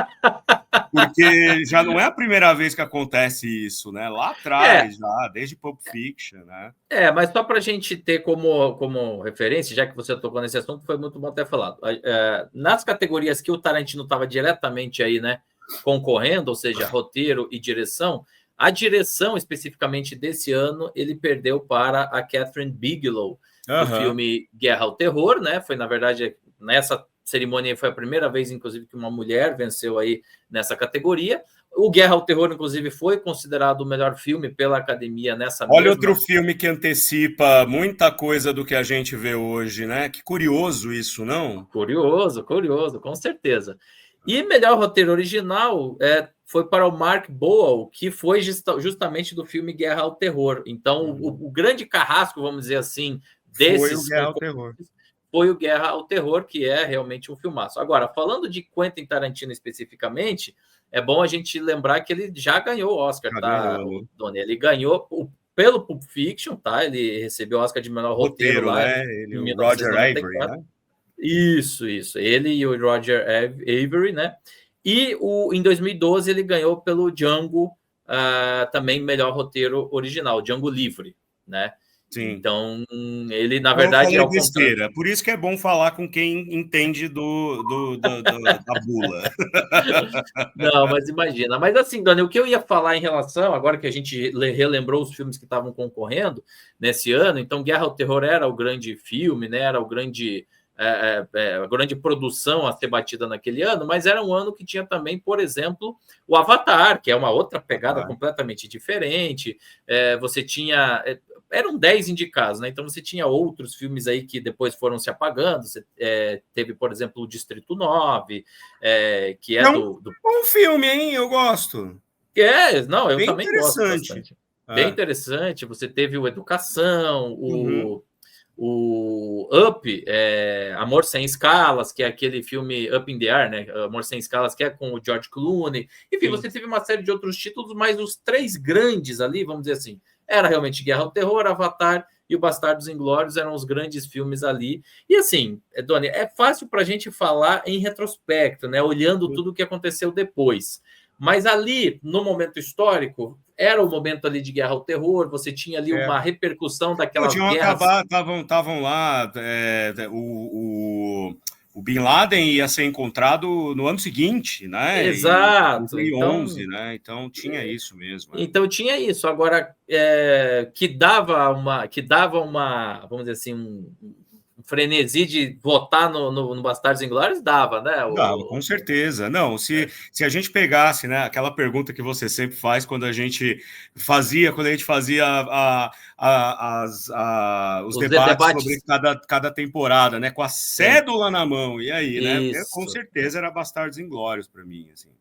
Porque já não é a primeira vez que acontece isso, né? Lá atrás, já, desde Pulp Fiction, né? Mas só para a gente ter como referência, já que você tocou nesse assunto, foi muito bom ter falado. Nas categorias que o Tarantino estava diretamente aí, né, concorrendo, ou seja, roteiro e direção, a direção especificamente desse ano, ele perdeu para a Catherine Bigelow, do filme Guerra ao Terror, né? Foi, na verdade, nessa cerimônia foi a primeira vez, inclusive, que uma mulher venceu aí nessa categoria. O Guerra ao Terror, inclusive, foi considerado o melhor filme pela Academia nessa Olha mesma... outro filme que antecipa muita coisa do que a gente vê hoje, né? Que curioso isso, não? Curioso, com certeza. E melhor roteiro original foi para o Mark Boal, que foi justamente do filme Guerra ao Terror. Então, o grande carrasco, vamos dizer assim, desses... Foi o Guerra ao Terror. Foi o Guerra ao Terror, que é realmente um filmaço. Agora, falando de Quentin Tarantino especificamente, é bom a gente lembrar que ele já ganhou o Oscar, tá, Doni? Ele ganhou pelo Pulp Fiction, tá? Ele recebeu o Oscar de melhor roteiro lá, né? em o Roger 1994. Avery, né? Isso. Ele e o Roger Avery, né? E em 2012 ele ganhou pelo Django, também melhor roteiro original, Django Livre, né? Sim. Então, ele, na verdade, é besteira. Por isso que é bom falar com quem entende da bula. Não, mas imagina. Mas assim, Dani, o que eu ia falar em relação, agora que a gente relembrou os filmes que estavam concorrendo nesse ano, então Guerra ao Terror era o grande filme, né? Era a grande produção a ser batida naquele ano, mas era um ano que tinha também, por exemplo, o Avatar, que é uma outra pegada completamente diferente. Você tinha... Eram 10 indicados, né? Então você tinha outros filmes aí que depois foram se apagando. Você teve, por exemplo, o Distrito 9, que é do... Bom filme, hein? Eu gosto. Não, eu bem também gosto bastante. Bem interessante. Você teve o Educação, o Up, Amor Sem Escalas, que é aquele filme Up in the Air, né? Amor Sem Escalas, que é com o George Clooney. Enfim, você teve uma série de outros títulos, mas os três grandes ali, vamos dizer assim, era realmente Guerra ao Terror, Avatar e o Bastardos Inglórios, eram os grandes filmes ali. E assim, Doni, é fácil para a gente falar em retrospecto, né? Olhando tudo o que aconteceu depois. Mas ali, no momento histórico, era o momento ali de Guerra ao Terror, você tinha ali uma repercussão daquelas guerras... Estavam lá, o Bin Laden ia ser encontrado no ano seguinte, né? Exato. Em 2011, então, né? Então tinha isso mesmo. Então tinha isso. Agora, que dava uma, vamos dizer assim, um frenesi de votar no Bastardos Inglórios, dava, né? Dava, com certeza. Não, se a gente pegasse, né, aquela pergunta que você sempre faz quando a gente fazia os debates sobre cada temporada, né, com a cédula na mão, e aí, né? Com certeza era Bastardos Inglórios para mim, assim.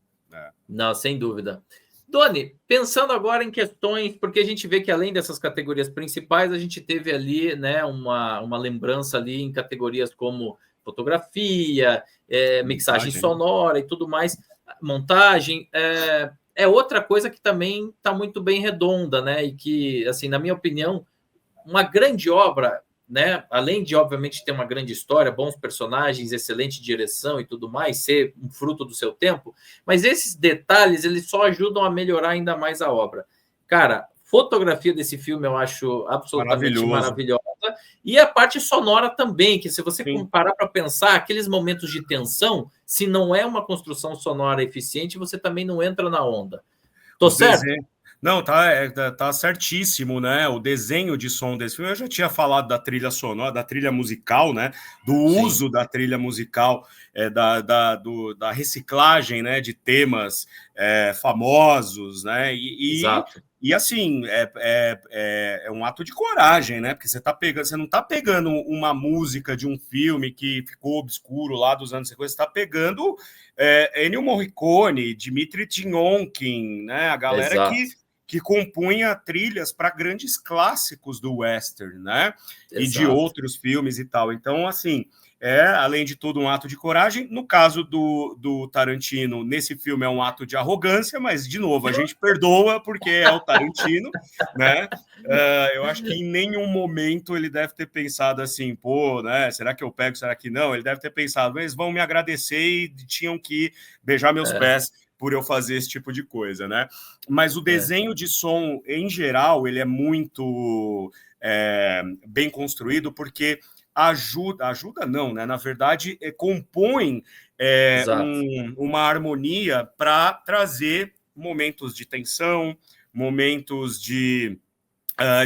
Não, sem dúvida. Doni, pensando agora em questões, porque a gente vê que além dessas categorias principais, a gente teve ali, né, uma lembrança ali em categorias como fotografia, mixagem sonora e tudo mais, montagem, outra coisa que também está muito bem redonda, né, e que, assim, na minha opinião, uma grande obra, né, além de, obviamente, ter uma grande história, bons personagens, excelente direção e tudo mais, ser um fruto do seu tempo, mas esses detalhes, eles só ajudam a melhorar ainda mais a obra. Cara, fotografia desse filme eu acho absolutamente maravilhosa, e a parte sonora também, que se você comparar para pensar, aqueles momentos de tensão, se não é uma construção sonora eficiente, você também não entra na onda. Tô certo? Não, tá certíssimo, né? O desenho de som desse filme, eu já tinha falado da trilha sonora, da trilha musical, né? Do uso da trilha musical, da reciclagem, né? De temas famosos, né? Exato. E assim, é um ato de coragem, né? Porque você não está pegando uma música de um filme que ficou obscuro lá dos anos 50, você está pegando Ennio Morricone, Dmitri Tiomkin, né? A galera que compunha trilhas para grandes clássicos do western, né? Exato. E de outros filmes e tal. Então, assim, além de tudo, um ato de coragem. No caso do Tarantino, nesse filme é um ato de arrogância, mas, de novo, a gente perdoa porque é o Tarantino, né? Eu acho que em nenhum momento ele deve ter pensado assim, pô, né? Será que eu pego, será que não? Ele deve ter pensado, eles vão me agradecer e tinham que beijar meus pés por eu fazer esse tipo de coisa, né? Mas o desenho de som, em geral, ele é muito bem construído, porque ajuda não, né? Na verdade, compõe uma harmonia para trazer momentos de tensão, momentos de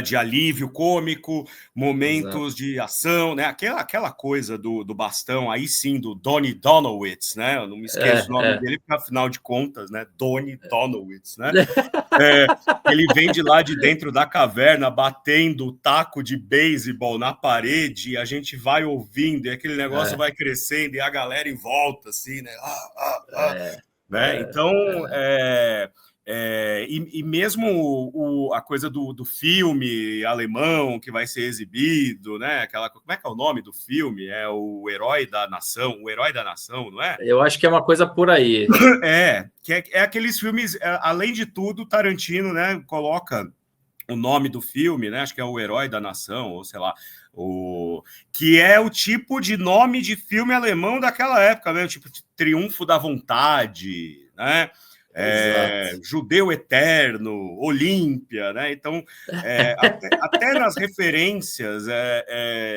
de alívio cômico, momentos de ação, né? Aquela coisa do bastão, aí sim, do Donnie Donowitz, né? Eu não me esqueço o nome dele, porque afinal de contas, né? Donnie Donowitz, né? Ele vem de lá de dentro da caverna, batendo o taco de beisebol na parede, e a gente vai ouvindo, e aquele negócio vai crescendo, e a galera em volta, assim, né? Né? Então, e mesmo a coisa do filme alemão que vai ser exibido, né? Como é que é o nome do filme? É o Herói da Nação, não é? Eu acho que é uma coisa por aí. Que é aqueles filmes, além de tudo, Tarantino, né, coloca o nome do filme, né? Acho que é o Herói da Nação, ou sei lá, que é o tipo de nome de filme alemão daquela época, né? O tipo de Triunfo da Vontade, né? Judeu Eterno, Olímpia, né? Então, até nas referências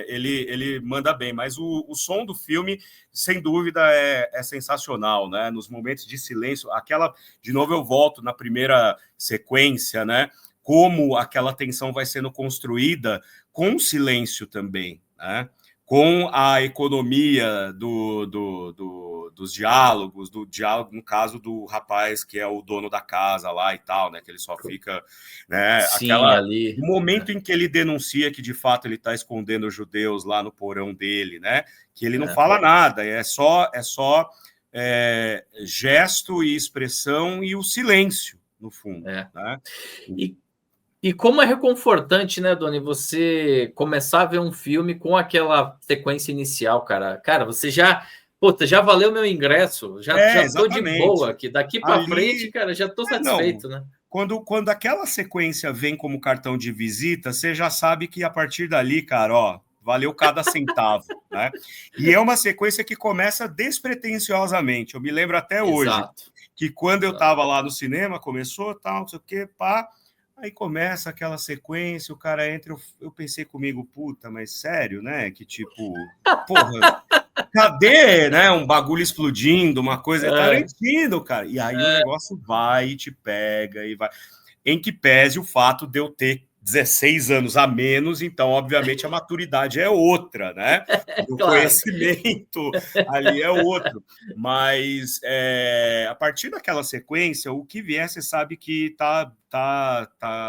ele manda bem, mas o som do filme, sem dúvida, é sensacional, né? Nos momentos de silêncio, de novo eu volto na primeira sequência, né? Como aquela tensão vai sendo construída com silêncio também, né? Com a economia dos diálogos, do diálogo, no caso do rapaz que é o dono da casa lá e tal, né? Que ele só fica, né? Sim, ali. O momento em que ele denuncia que de fato ele está escondendo os judeus lá no porão dele, né? Que ele não fala nada, é só gesto e expressão e o silêncio, no fundo. Né? E como é reconfortante, né, Doni, você começar a ver um filme com aquela sequência inicial, cara. Cara, você já valeu meu ingresso, já tô de boa aqui. Daqui para frente, cara, já tô satisfeito, né? Quando aquela sequência vem como cartão de visita, você já sabe que a partir dali, cara, ó, valeu cada centavo, né? E é uma sequência que começa despretensiosamente. Eu me lembro até hoje que quando eu tava lá no cinema, começou, tal, não sei o quê, pá. Aí começa aquela sequência, o cara entra, eu pensei comigo, puta, mas sério, né? Que tipo, porra, cadê, né? Um bagulho explodindo, uma coisa, é Tarantino, cara. E aí o negócio vai e te pega e vai. Em que pese o fato de eu ter 16 anos a menos, então, obviamente, a maturidade é outra, né? O conhecimento ali é outro. Mas a partir daquela sequência, o que vier, você sabe que tá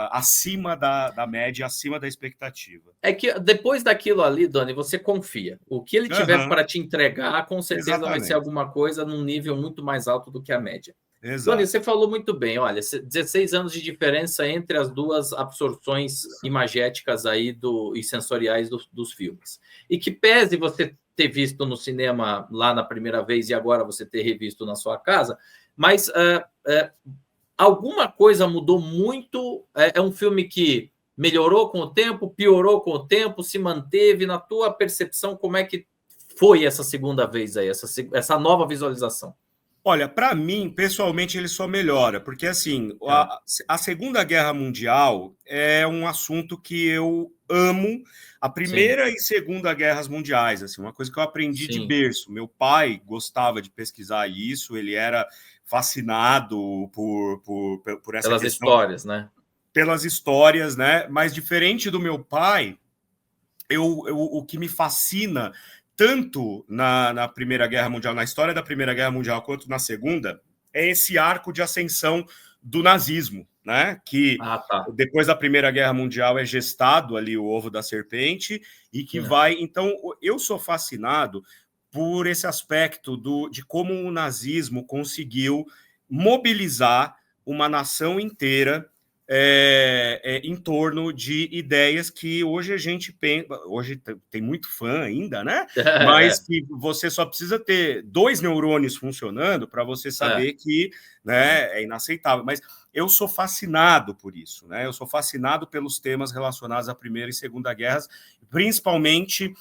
acima da média, acima da expectativa. É que depois daquilo ali, Doni, você confia. O que ele tiver para te entregar, com certeza vai ser alguma coisa num nível muito mais alto do que a média. Doni, você falou muito bem, olha, 16 anos de diferença entre as duas absorções imagéticas aí e sensoriais dos filmes. E que pese você ter visto no cinema lá na primeira vez e agora você ter revisto na sua casa, mas alguma coisa mudou muito? É um filme que melhorou com o tempo, piorou com o tempo, se manteve? Na tua percepção, como é que foi essa segunda vez aí, essa nova visualização? Olha, para mim, pessoalmente, ele só melhora, porque assim, a Segunda Guerra Mundial é um assunto que eu amo, a Primeira e Segunda Guerras Mundiais, assim, uma coisa que eu aprendi de berço. Meu pai gostava de pesquisar isso, ele era fascinado por essa pelas questão, histórias, né? Pelas histórias, né? Mas diferente do meu pai, o que me fascina tanto na Primeira Guerra Mundial, na história da Primeira Guerra Mundial, quanto na Segunda, é esse arco de ascensão do nazismo, né? Que depois da Primeira Guerra Mundial é gestado ali o ovo da serpente e que vai... Então, eu sou fascinado por esse aspecto de como o nazismo conseguiu mobilizar uma nação inteira em torno de ideias que hoje a gente pensa, hoje tem muito fã ainda, né? Mas que você só precisa ter 2 neurônios funcionando para você saber que, né, é inaceitável. Mas eu sou fascinado por isso, né? Eu sou fascinado pelos temas relacionados à Primeira e Segunda Guerras, principalmente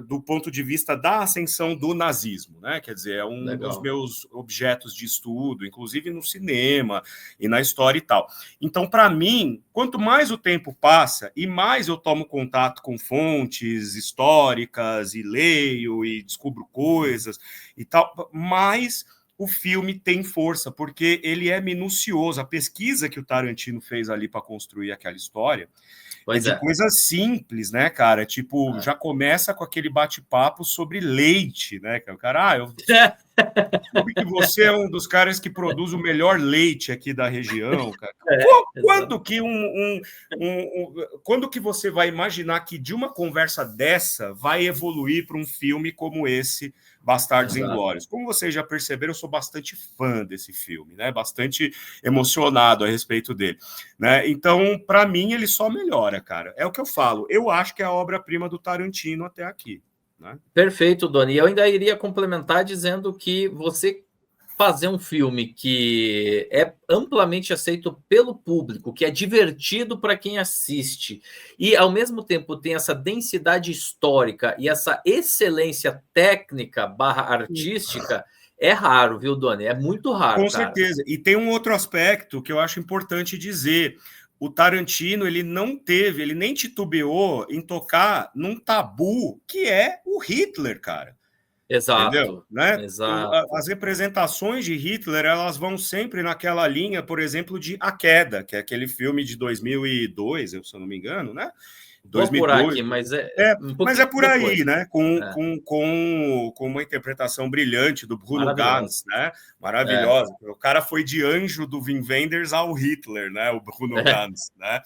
do ponto de vista da ascensão do nazismo, né? Quer dizer, é um dos meus objetos de estudo, inclusive no cinema e na história e tal. Então, para mim, quanto mais o tempo passa e mais eu tomo contato com fontes históricas e leio e descubro coisas e tal, mais o filme tem força, porque ele é minucioso. A pesquisa que o Tarantino fez ali para construir aquela história é de coisas simples, né, cara? Tipo, já começa com aquele bate-papo sobre leite, né? Que é o cara, eu soube que você é um dos caras que produz o melhor leite aqui da região, cara. Quando que quando que você vai imaginar que de uma conversa dessa vai evoluir para um filme como esse, Bastardos Inglórios? Como vocês já perceberam, eu sou bastante fã desse filme, né? Bastante emocionado a respeito dele, né? Então, para mim, ele só melhora, cara. É o que eu falo. Eu acho que é a obra-prima do Tarantino até aqui. Né? Perfeito, Doni. Eu ainda iria complementar dizendo que você fazer um filme que é amplamente aceito pelo público, que é divertido para quem assiste, e ao mesmo tempo tem essa densidade histórica e essa excelência técnica / artística, é raro, viu, Doni? É muito raro. Com certeza. E tem um outro aspecto que eu acho importante dizer. O Tarantino, ele nem titubeou em tocar num tabu que é o Hitler, cara. Exato. Entendeu? Né? Exato. As representações de Hitler, elas vão sempre naquela linha, por exemplo, de A Queda, que é aquele filme de 2002, se eu não me engano, né? 2002. Por aqui, mas mas é por depois. Aí, né? Com uma interpretação brilhante do Bruno Ganz, né? Maravilhosa. O cara foi de anjo do Wim Wenders ao Hitler, né? O Bruno Ganz, né?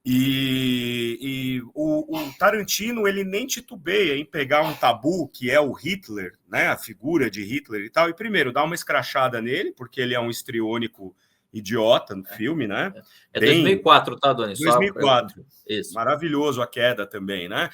E o Tarantino, ele nem titubeia em pegar um tabu que é o Hitler, né? A figura de Hitler e tal, e primeiro dar uma escrachada nele, porque ele é um histriônico idiota no filme, né? É 2004, tá, Doni? 2004. Isso. Maravilhoso A Queda também, né?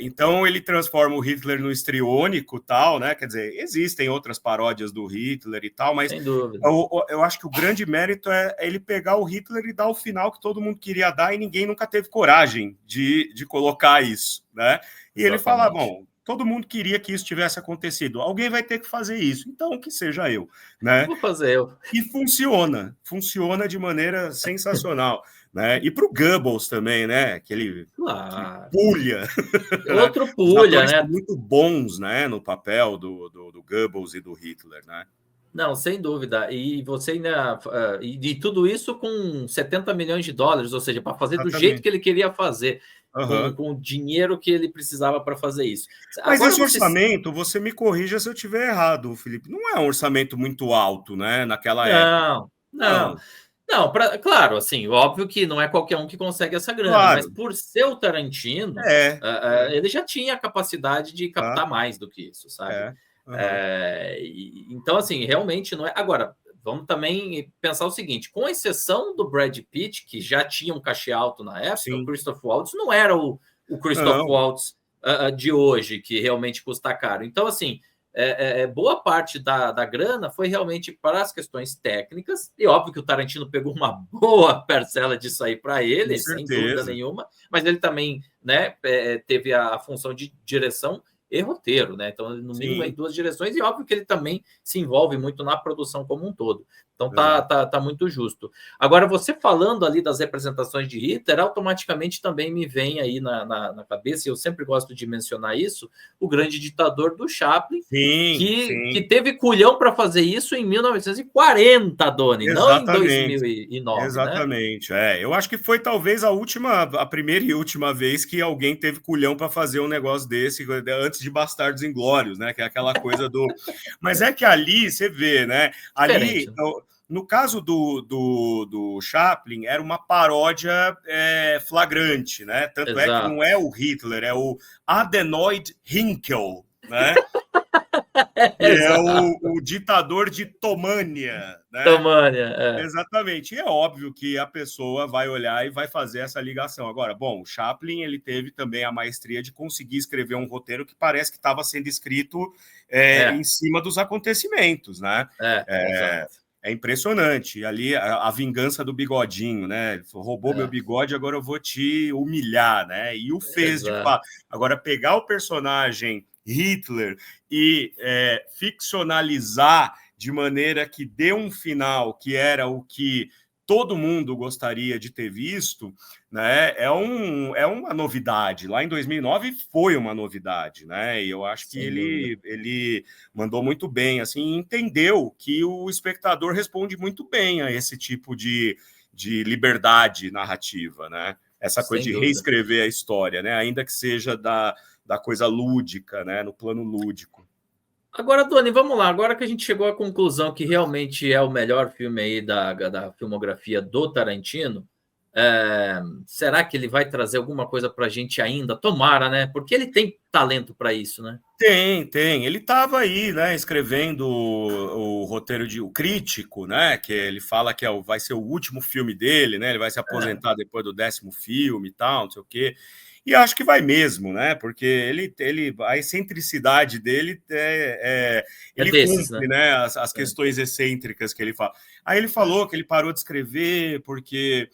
Então ele transforma o Hitler no histriônico, tal, né? Quer dizer, existem outras paródias do Hitler e tal, mas eu acho que o grande mérito é ele pegar o Hitler e dar o final que todo mundo queria dar e ninguém nunca teve coragem de colocar isso, né? E ele fala, bom, todo mundo queria que isso tivesse acontecido. Alguém vai ter que fazer isso. Então, que seja eu, né? Vou fazer eu. E funciona de maneira sensacional, né? E para o Goebbels também, né? Aquele pulha. Outro pulha, né? São muito bons, né? No papel do Goebbels e do Hitler, né? Não, sem dúvida. E você ainda. E tudo isso com 70 milhões de dólares, ou seja, para fazer do jeito que ele queria fazer. Com o dinheiro que ele precisava para fazer isso. Mas agora esse orçamento, você me corrija se eu estiver errado, Felipe, não é um orçamento muito alto, né, naquela época. Não, claro, assim, óbvio que não é qualquer um que consegue essa grana, mas por ser o Tarantino, ele já tinha a capacidade de captar mais do que isso, sabe? Então, assim, realmente não é... Agora, vamos também pensar o seguinte, com exceção do Brad Pitt, que já tinha um cachê alto na época, o Christoph Waltz não era o Christoph Waltz de hoje, que realmente custa caro. Então, assim, boa parte da grana foi realmente para as questões técnicas, e óbvio que o Tarantino pegou uma boa parcela disso aí para ele, sem dúvida nenhuma, mas ele também, né, teve a função de direção e roteiro, né? Então, no mínimo, em 2 direções, e óbvio que ele também se envolve muito na produção como um todo. Então, tá muito justo. Agora, você falando ali das representações de Hitler, automaticamente também me vem aí na cabeça, e eu sempre gosto de mencionar isso, o grande ditador do Chaplin, que teve culhão para fazer isso em 1940, Doni, não em 2009. Exatamente, né? Eu acho que foi talvez a primeira e última vez que alguém teve culhão para fazer um negócio desse, antes de Bastardos Inglórios, né? Que é aquela coisa do... Mas é que ali, você vê, né? Ali... No caso do Chaplin, era uma paródia flagrante, né? Tanto é que não é o Hitler, é o Adenoid Hynkel, né? Que é o ditador de Tomânia, né? Exatamente. E é óbvio que a pessoa vai olhar e vai fazer essa ligação. Agora, bom, o Chaplin, ele teve também a maestria de conseguir escrever um roteiro que parece que estava sendo escrito em cima dos acontecimentos, né? Exato. É impressionante. Ali, a vingança do bigodinho, né? Ele roubou meu bigode, agora eu vou te humilhar, né? E o fez de fato. Agora, pegar o personagem Hitler e ficcionalizar de maneira que dê um final que era o que todo mundo gostaria de ter visto, né? É uma novidade. Lá em 2009 foi uma novidade, né? E eu acho que Sem dúvida. ele mandou muito bem, assim, entendeu que o espectador responde muito bem a esse tipo de liberdade narrativa, né? Essa coisa Sem de dúvida. reescrever a história, né? Ainda que seja da coisa lúdica, né? No plano lúdico. Agora, Doni, vamos lá. Agora que a gente chegou à conclusão que realmente é o melhor filme aí da filmografia do Tarantino, será que ele vai trazer alguma coisa para a gente ainda? Tomara, né? Porque ele tem talento para isso, né? Tem. Ele estava aí, né, escrevendo o roteiro de O Crítico, né? Que ele fala que vai ser o último filme dele, né? Ele vai se aposentar depois do 10º filme e tal, não sei o quê. E acho que vai mesmo, né? Porque a excentricidade dele ele Desses, né? cumpre, né? As questões excêntricas que ele fala. Aí ele falou que ele parou de escrever porque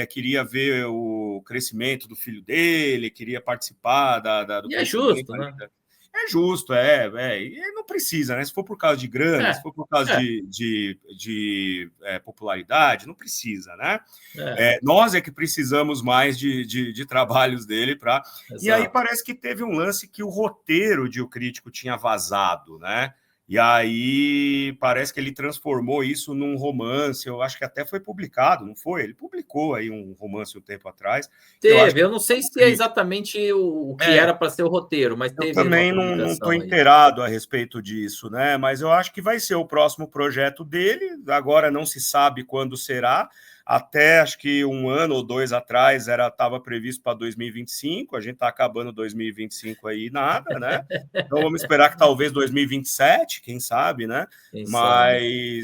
queria ver o crescimento do filho dele, queria participar do E é crescimento justo, ali né? é justo, e não precisa, né? Se for por causa de grana, se É, for por causa é, de popularidade, não precisa, né? é, Nós é que precisamos mais de trabalhos dele para. E aí exato. parece que teve um lance que o roteiro de O Crítico tinha vazado, né? E aí parece que ele transformou isso num romance. Eu acho que até foi publicado, não foi? Ele publicou aí um romance um tempo atrás, que eu acho Teve, que eu não sei o se é Crítico. exatamente o que É, era para ser o roteiro, mas eu teve uma também não estou publicação aí. inteirado a respeito disso, né? Mas eu acho que vai ser o próximo projeto dele. Agora não se sabe quando será. Até acho que 1 ano ou 2 atrás estava previsto para 2025. A gente está acabando 2025 aí, nada, né? Então vamos esperar que talvez 2027, quem sabe, né? Quem sabe?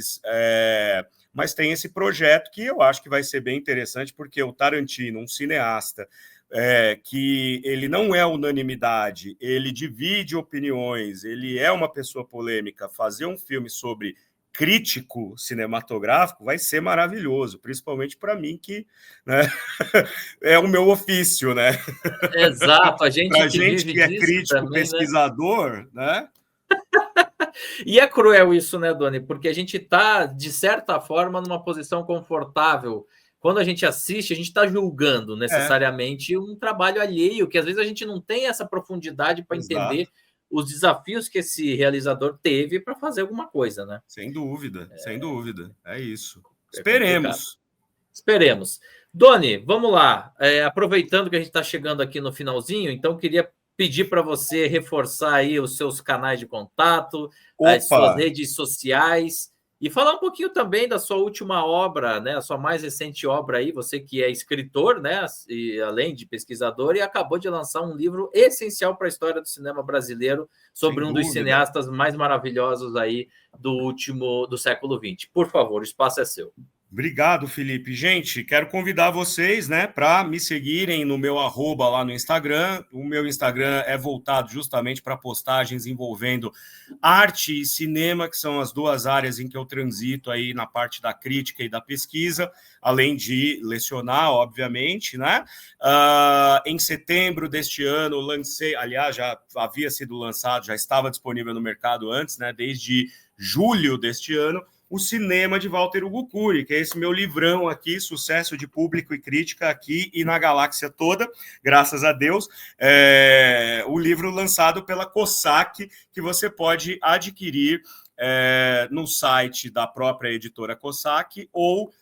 Mas tem esse projeto que eu acho que vai ser bem interessante, porque o Tarantino, um cineasta que ele não é unanimidade, ele divide opiniões, ele é uma pessoa polêmica, fazer um filme sobre crítico cinematográfico vai ser maravilhoso, principalmente para mim, que, né, é o meu ofício, né? Exato, a gente Para que gente vive que é disso crítico, também, né? pesquisador, né? E é cruel isso, né, Doni? Porque a gente está, de certa forma, numa posição confortável. Quando a gente assiste, a gente está julgando É, necessariamente um trabalho alheio, que às vezes a gente não tem essa profundidade para exato. entender os desafios que esse realizador teve para fazer alguma coisa, né? Sem dúvida, sem dúvida. É isso. É complicado. Esperemos. Esperemos. Doni, vamos lá. Aproveitando que a gente está chegando aqui no finalzinho, então queria pedir para você reforçar aí os seus canais de contato, as Opa, suas redes sociais e falar um pouquinho também da sua última obra, né? A sua mais recente obra aí, você que é escritor, né? E além de pesquisador, e acabou de lançar um livro essencial para a história do cinema brasileiro sem sobre um dos dúvida. cineastas mais maravilhosos aí do século XX. Por favor, o espaço é seu. Obrigado, Felipe. Gente, quero convidar vocês, né, para me seguirem no meu arroba lá no Instagram. O meu Instagram é voltado justamente para postagens envolvendo arte e cinema, que são as duas áreas em que eu transito aí na parte da crítica e da pesquisa, além de lecionar, obviamente, né? Em setembro deste ano, lancei, aliás, já havia sido lançado, já estava disponível no mercado antes, né? Desde julho deste ano, O Cinema de Walter Hugo Cury, que é esse meu livrão aqui, sucesso de público e crítica aqui e na galáxia toda, graças a Deus. O livro lançado pela Cossack, que você pode adquirir no site da própria editora Cossack ou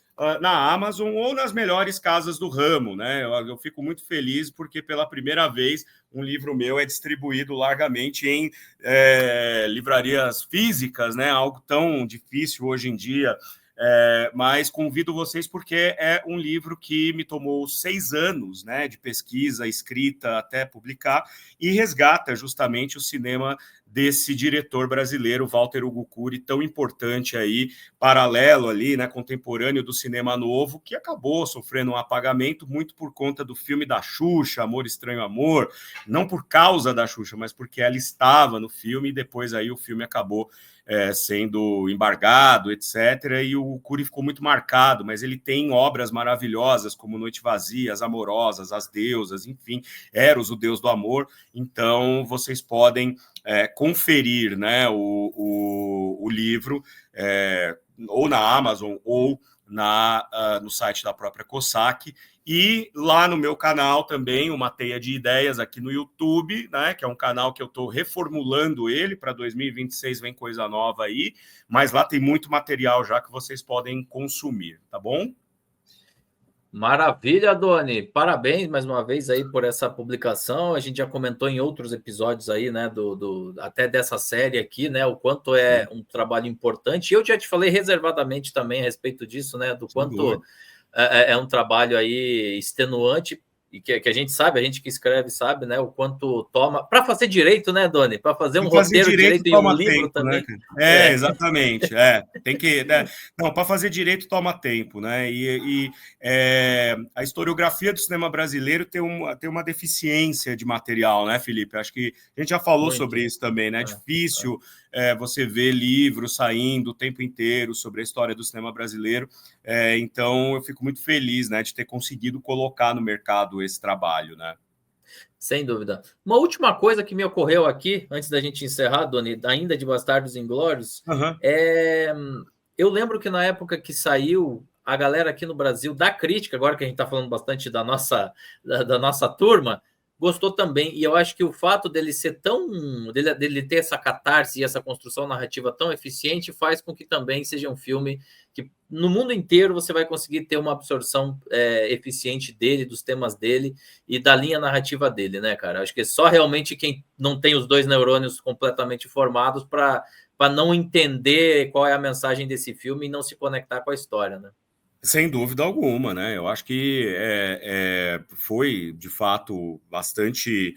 na Amazon ou nas melhores casas do ramo, né? Eu fico muito feliz porque pela primeira vez um livro meu é distribuído largamente em livrarias físicas, né? Algo tão difícil hoje em dia. Mas convido vocês porque é um livro que me tomou 6 anos, né, de pesquisa, escrita até publicar, e resgata justamente o cinema desse diretor brasileiro, Walter Hugo Cury, tão importante aí, paralelo ali, né, contemporâneo do cinema novo, que acabou sofrendo um apagamento muito por conta do filme da Xuxa, Amor Estranho Amor, não por causa da Xuxa, mas porque ela estava no filme e depois aí o filme acabou sendo embargado, etc. E o Cury ficou muito marcado, mas ele tem obras maravilhosas, como Noite Vazia, As Amorosas, As Deusas, enfim, Eros, o Deus do Amor. Então, vocês podem conferir, né, o livro ou na Amazon ou no site da própria COSAC, e lá no meu canal também, Uma Teia de Ideias, aqui no YouTube, né, que é um canal que eu estou reformulando ele, para 2026 vem coisa nova aí, mas lá tem muito material já que vocês podem consumir, tá bom? Maravilha, Doni. Parabéns mais uma vez aí por essa publicação. A gente já comentou em outros episódios aí, né, até dessa série aqui, né, o quanto é um trabalho importante. E eu já te falei reservadamente também a respeito disso, né, do quanto é um trabalho aí extenuante e que a gente sabe, a gente que escreve sabe, né, o quanto toma para fazer direito, né, Doni? Para fazer um roteiro direito e um livro também. Né? Exatamente. Tem que, né? Não, para fazer direito toma tempo, né? A historiografia do cinema brasileiro tem uma deficiência de material, né, Felipe? Acho que a gente já falou sobre isso também, né? É difícil você ver livros saindo o tempo inteiro sobre a história do cinema brasileiro. Então, eu fico muito feliz, né, de ter conseguido colocar no mercado esse trabalho, né? Sem dúvida. Uma última coisa que me ocorreu aqui, antes da gente encerrar, Doni, ainda de Bastardos Inglórios, eu lembro que na época que saiu, a galera aqui no Brasil, da crítica, agora que a gente está falando bastante da nossa turma, gostou também. E eu acho que o fato dele ser dele ter essa catarse e essa construção narrativa tão eficiente faz com que também seja um filme que no mundo inteiro você vai conseguir ter uma absorção eficiente dele, dos temas dele e da linha narrativa dele, né, cara? Acho que é só realmente quem não tem os dois neurônios completamente formados para não entender qual é a mensagem desse filme e não se conectar com a história, né? Sem dúvida alguma, né? Eu acho que foi, de fato, bastante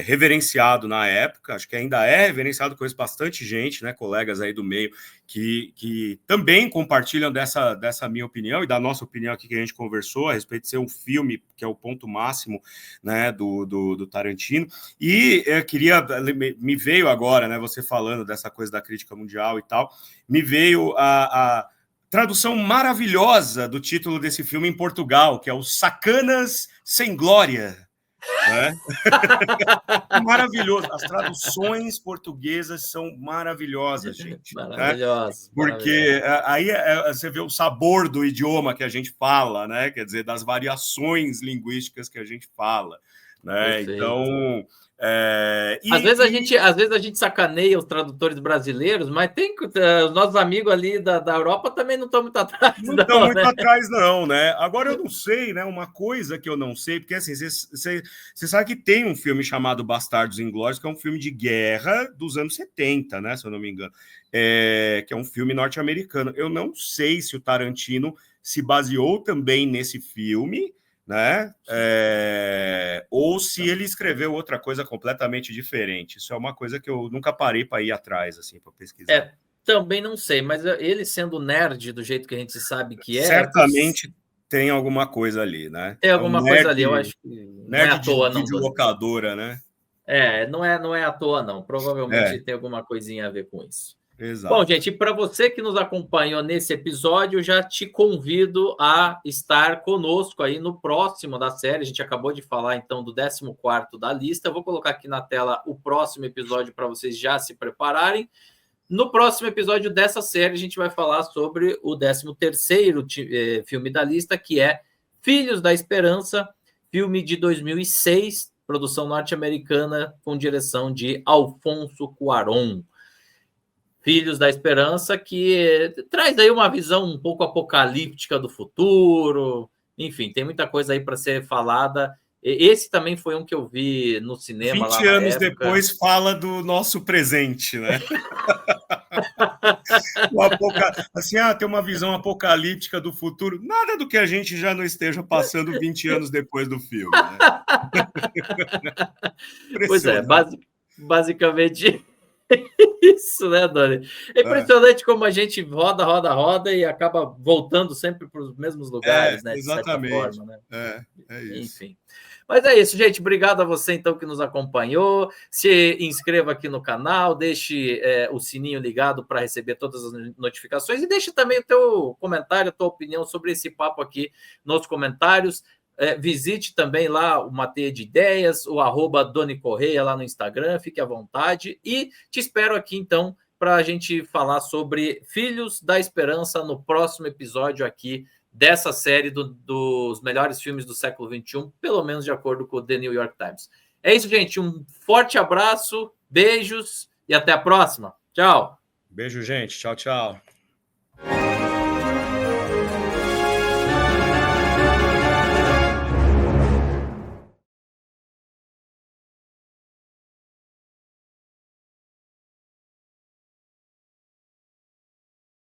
reverenciado na época, acho que ainda é reverenciado, conheço bastante gente, né, colegas aí do meio, que também compartilham dessa minha opinião e da nossa opinião aqui que a gente conversou a respeito de ser um filme que é o ponto máximo, né, do Tarantino. E me veio agora, né, você falando dessa coisa da crítica mundial e tal, me veio a tradução maravilhosa do título desse filme em Portugal, que é o Sacanas Sem Glória. Né? Maravilhoso. As traduções portuguesas são maravilhosas, gente. Maravilhosas. Né? Porque aí você vê o sabor do idioma que a gente fala, né? Quer dizer, das variações linguísticas que a gente fala. Né? Então... às vezes a gente sacaneia os tradutores brasileiros, mas tem os nossos amigos ali da Europa também não estão muito atrás. Não estão muito atrás, não, né? Agora eu não sei, né? Uma coisa que eu não sei, porque assim, você sabe que tem um filme chamado Bastardos Inglórios, que é um filme de guerra dos anos 70, né? Se eu não me engano. Que é um filme norte-americano. Eu não sei se o Tarantino se baseou também nesse filme, né? Ou se ele escreveu outra coisa completamente diferente. Isso é uma coisa que eu nunca parei para ir atrás, assim, para pesquisar. Também não sei, mas ele sendo nerd do jeito que a gente sabe que certamente tem alguma coisa ali, né? Tem alguma coisa ali, eu acho que não é à toa, não. Videolocadora, né? Não é à toa, não. Provavelmente tem alguma coisinha a ver com isso. Exato. Bom, gente, para você que nos acompanhou nesse episódio, já te convido a estar conosco aí no próximo da série. A gente acabou de falar, então, do 14º da lista. Eu vou colocar aqui na tela o próximo episódio para vocês já se prepararem. No próximo episódio dessa série, a gente vai falar sobre o 13º filme da lista, que é Filhos da Esperança, filme de 2006, produção norte-americana, com direção de Alfonso Cuarón. Filhos da Esperança, que traz aí uma visão um pouco apocalíptica do futuro. Enfim, tem muita coisa aí para ser falada. Esse também foi um que eu vi no cinema 20 lá anos depois fala do nosso presente, né? Assim, tem uma visão apocalíptica do futuro. Nada do que a gente já não esteja passando 20 anos depois do filme, né? Pois é, basicamente isso, né, Doni? É impressionante como a gente roda e acaba voltando sempre para os mesmos lugares, né? Exatamente. De certa forma, né? É isso. Enfim. Mas é isso, gente. Obrigado a você, então, que nos acompanhou. Se inscreva aqui no canal, deixe o sininho ligado para receber todas as notificações e deixe também o teu comentário, a tua opinião sobre esse papo aqui nos comentários. Visite também lá o Uma Teia de Ideias, o @Doni Correia lá no Instagram, fique à vontade. E te espero aqui, então, para a gente falar sobre Filhos da Esperança no próximo episódio aqui dessa série dos melhores filmes do século XXI, pelo menos de acordo com o The New York Times. É isso, gente. Um forte abraço, beijos e até a próxima. Tchau. Beijo, gente. Tchau, tchau.